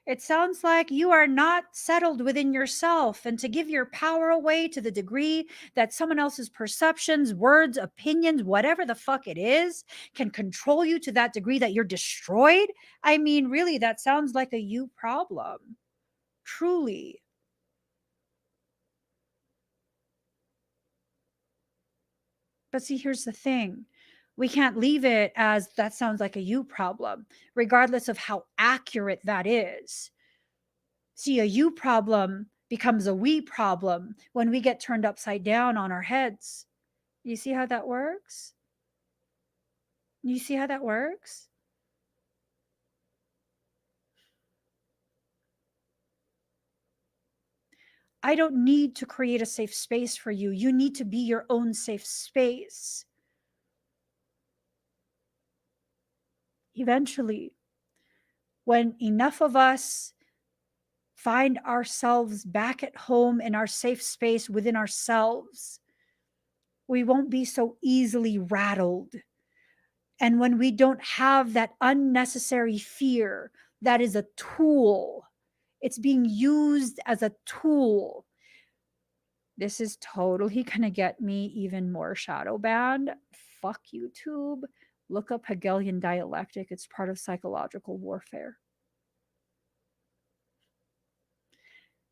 It sounds like you are not settled within yourself, and to give your power away to the degree that someone else's perceptions, words, opinions, whatever the fuck it is, can control you to that degree that you're destroyed. I mean, really, that sounds like a you problem. Truly. But see, here's the thing. We can't leave it as that sounds like a you problem, regardless of how accurate that is. See, a you problem becomes a we problem when we get turned upside down on our heads. You see how that works? You see how that works? I don't need to create a safe space for you. You need to be your own safe space. Eventually, when enough of us find ourselves back at home in our safe space within ourselves, we won't be so easily rattled. And when we don't have that unnecessary fear, that is a tool. It's being used as a tool. This is totally going to get me even more shadow banned. Fuck YouTube. Look up Hegelian dialectic. It's part of psychological warfare.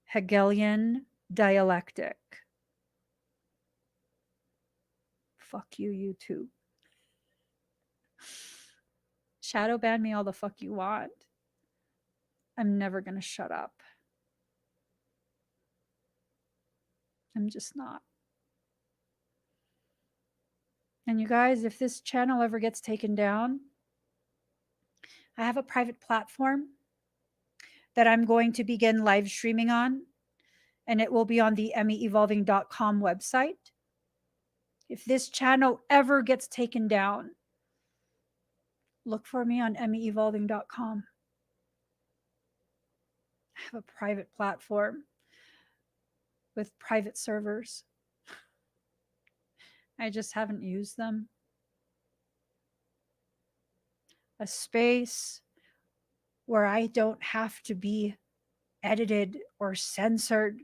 Hegelian dialectic. Fuck you, YouTube. Shadow ban me all the fuck you want. I'm never going to shut up. I'm just not. And you guys, if this channel ever gets taken down, I have a private platform that I'm going to begin live streaming on, and it will be on the emmyevolving.com website. If this channel ever gets taken down, look for me on emmyevolving.com. I have a private platform with private servers. I just haven't used them. A space where I don't have to be edited or censored.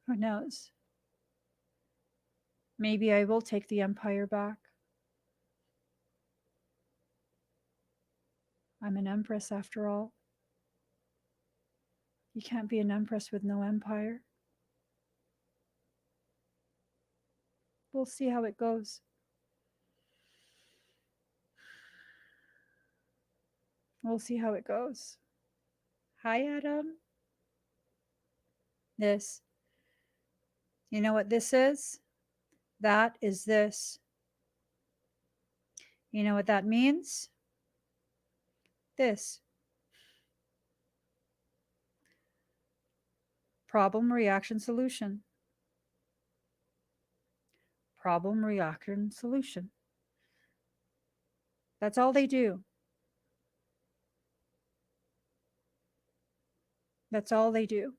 Who knows? Maybe I will take the empire back. I'm an empress after all. You can't be an empress with no empire. We'll see how it goes. We'll see how it goes. Hi, Adam. This. You know what this is? That is this. You know what that means? This. Problem, reaction, solution. Problem, reaction, solution. That's all they do. That's all they do.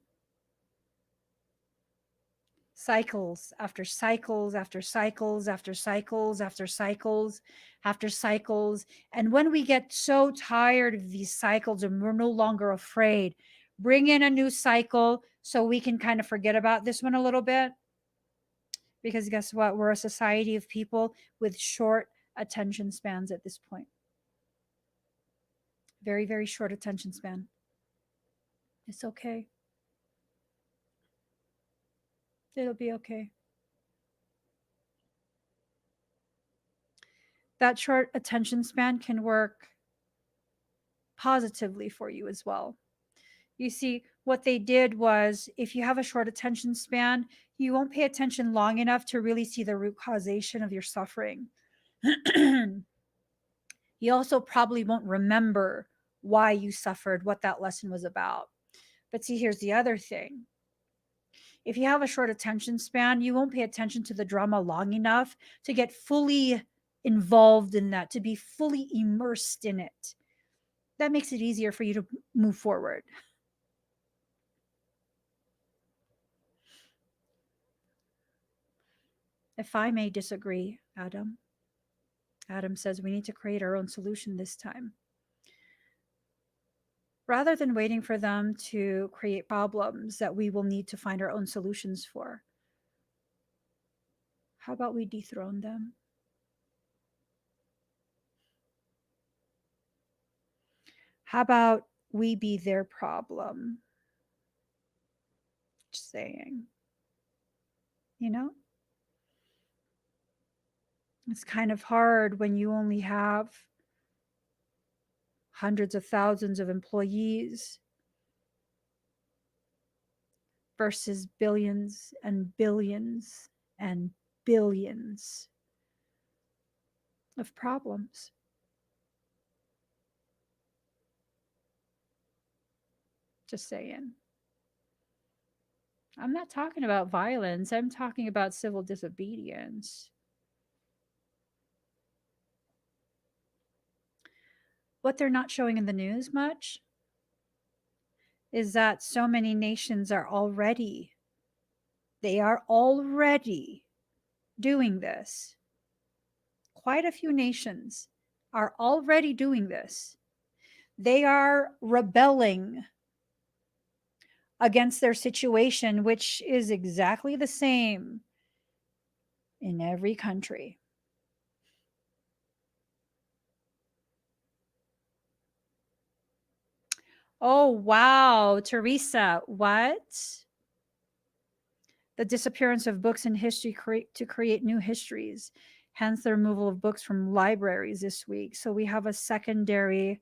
Cycles after cycles after cycles after cycles after cycles after cycles. And when we get so tired of these cycles and we're no longer afraid, bring in a new cycle so we can kind of forget about this one a little bit. Because guess what? We're a society of people with short attention spans at this point. Very, very short attention span. It's okay. It'll be okay. That short attention span can work positively for you as well. You see, what they did was if you have a short attention span, you won't pay attention long enough to really see the root causation of your suffering. You also probably won't remember why you suffered, what that lesson was about. But see, here's the other thing. If you have a short attention span, you won't pay attention to the drama long enough to get fully involved in that, to be fully immersed in it. That makes it easier for you to move forward. If I may disagree, Adam, Adam says we need to create our own solution this time. Rather than waiting for them to create problems that we will need to find our own solutions for, how about we dethrone them? How about we be their problem? Just saying. You know? It's kind of hard when you only have hundreds of thousands of employees versus billions and billions and billions of problems. Just saying. I'm not talking about violence, I'm talking about civil disobedience. What they're not showing in the news much is that so many nations are already doing this. Quite a few nations are already doing this. They are rebelling against their situation, which is exactly the same in every country. Oh, wow. Teresa, what? The disappearance of books in history to create new histories, hence the removal of books from libraries this week. So we have a secondary.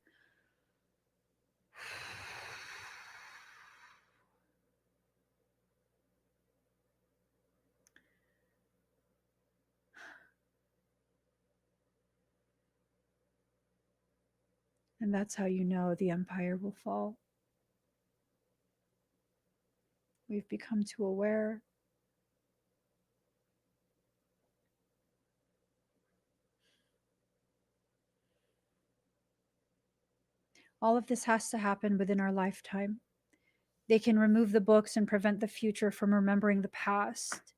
And that's how you know the empire will fall. We've become too aware. All of this has to happen within our lifetime. They can remove the books and prevent the future from remembering the past,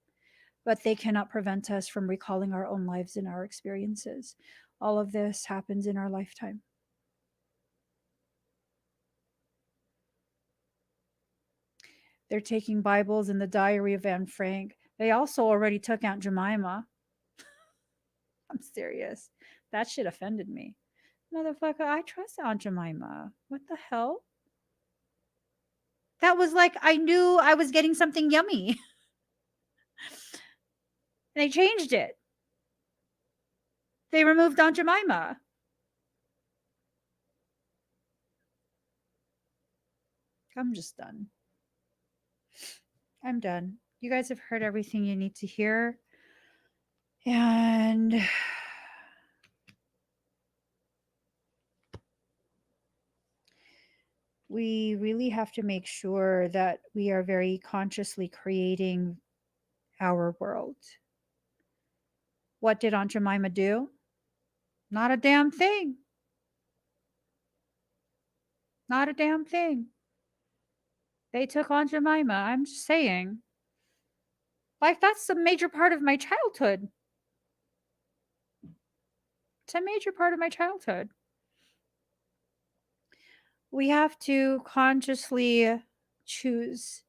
but they cannot prevent us from recalling our own lives and our experiences. All of this happens in our lifetime. They're taking Bibles and the diary of Anne Frank. They also already took Aunt Jemima. I'm serious. That shit offended me. Motherfucker, I trust Aunt Jemima. What the hell? That was like I knew I was getting something yummy. And they changed it. They removed Aunt Jemima. I'm just done. I'm done. You guys have heard everything you need to hear. And we really have to make sure that we are very consciously creating our world. What did Aunt Jemima do? Not a damn thing. Not a damn thing. They took Aunt Jemima. I'm just saying. Like, that's a major part of my childhood. It's a major part of my childhood. We have to consciously choose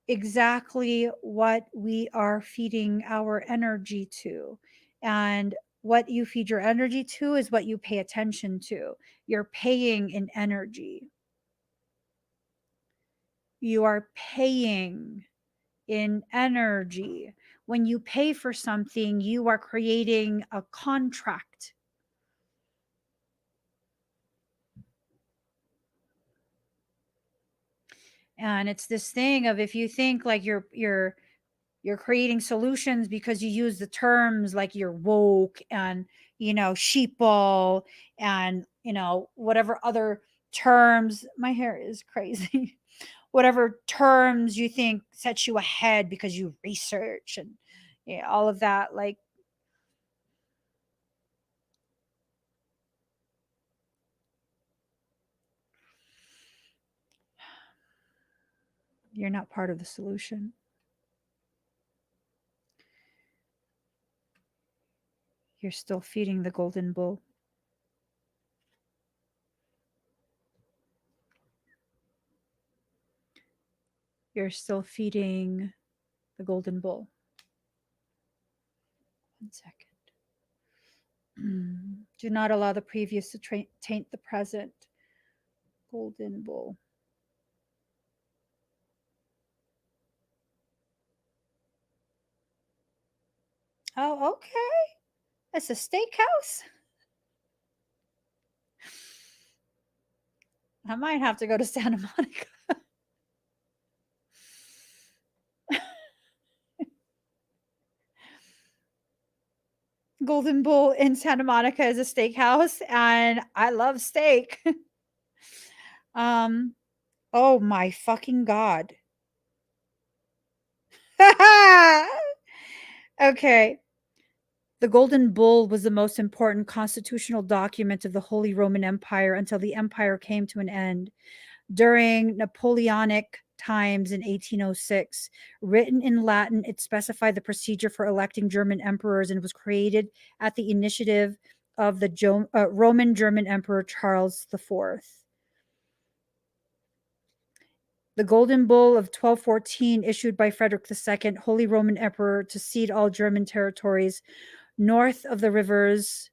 exactly what we are feeding our energy to. And what you feed your energy to is what you pay attention to. You're paying in energy. You are paying in energy. When you pay for something, you are creating a contract. And it's this thing of if you think like you're creating solutions because you use the terms like you're woke and sheeple and whatever other terms. My hair is crazy. Whatever terms you think sets you ahead because you research and all of that, like you're not part of the solution. You're still feeding the golden bull. You're still feeding the golden bull. 1 second. Do not allow the previous to taint the present. Golden bull. Oh, okay. It's a steakhouse. I might have to go to Santa Monica. Golden Bull in Santa Monica is a steakhouse, and I love steak. Oh my fucking god. Okay. The Golden Bull was the most important constitutional document of the Holy Roman Empire until the empire came to an end. During Napoleonic times in 1806, written in Latin, it specified the procedure for electing German emperors and was created at the initiative of the Roman German Emperor Charles IV. The Golden Bull of 1214, issued by Frederick II, Holy Roman Emperor, to cede all German territories north of the rivers.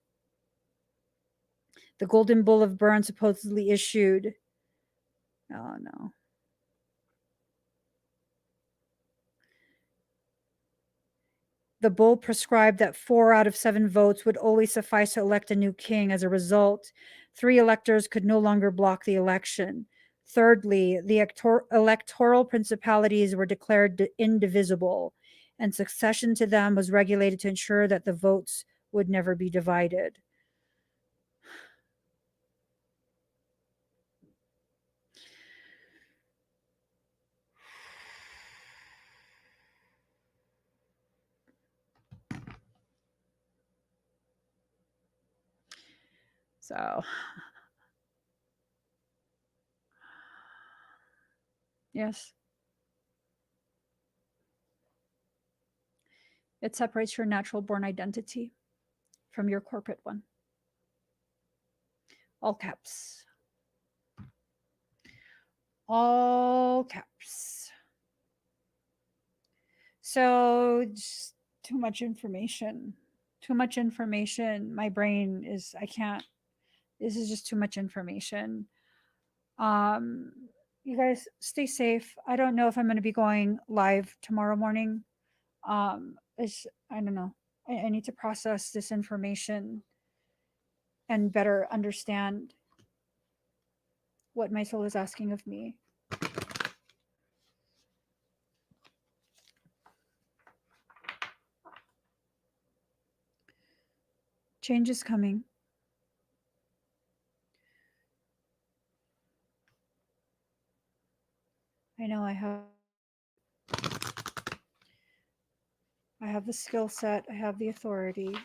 The Golden Bull of Bern, supposedly issued. Oh, no. The bull prescribed that 4 out of 7 votes would always suffice to elect a new king. As a result, 3 electors could no longer block the election. Thirdly, the electoral principalities were declared indivisible, and succession to them was regulated to ensure that the votes would never be divided. So, yes. It separates your natural born identity from your corporate one. All caps. All caps. So, just too much information. Too much information. My brain is, I can't, this is just too much information. Um, you guys stay safe. I don't know if I'm going to be going live tomorrow morning. I don't know. I need to process this information and better understand what my soul is asking of me. Change is coming. I know I have the skill set, I have the authority.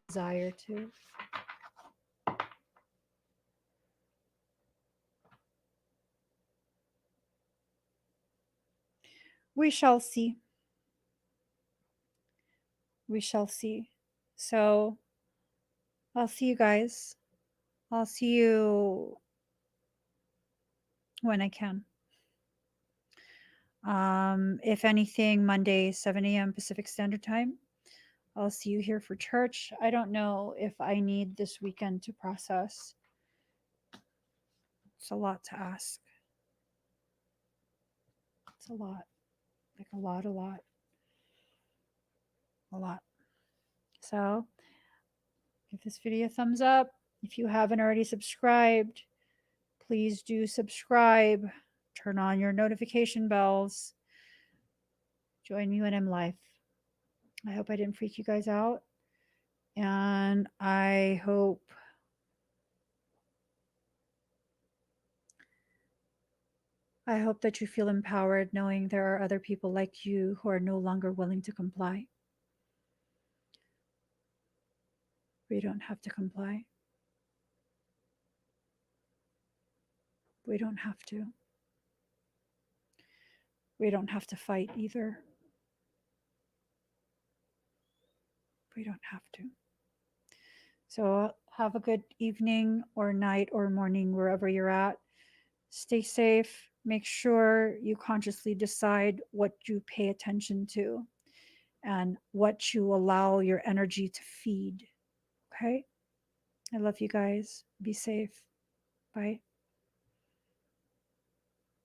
Desire to. We shall see. We shall see. So I'll see you guys. I'll see you when I can. If anything, Monday, 7 a.m. Pacific Standard Time. I'll see you here for church. I don't know if I need this weekend to process. It's a lot to ask. It's a lot. Like a lot. A lot. So give this video a thumbs up. If you haven't already subscribed, please do subscribe. Turn on your notification bells. Join me when I'm live. I hope I didn't freak you guys out. And I hope that you feel empowered knowing there are other people like you who are no longer willing to comply. We don't have to comply. We don't have to. We don't have to fight either. We don't have to. So have a good evening or night or morning wherever you're at. Stay safe. Make sure you consciously decide what you pay attention to and what you allow your energy to feed. Okay? I love you guys. Be safe. Bye.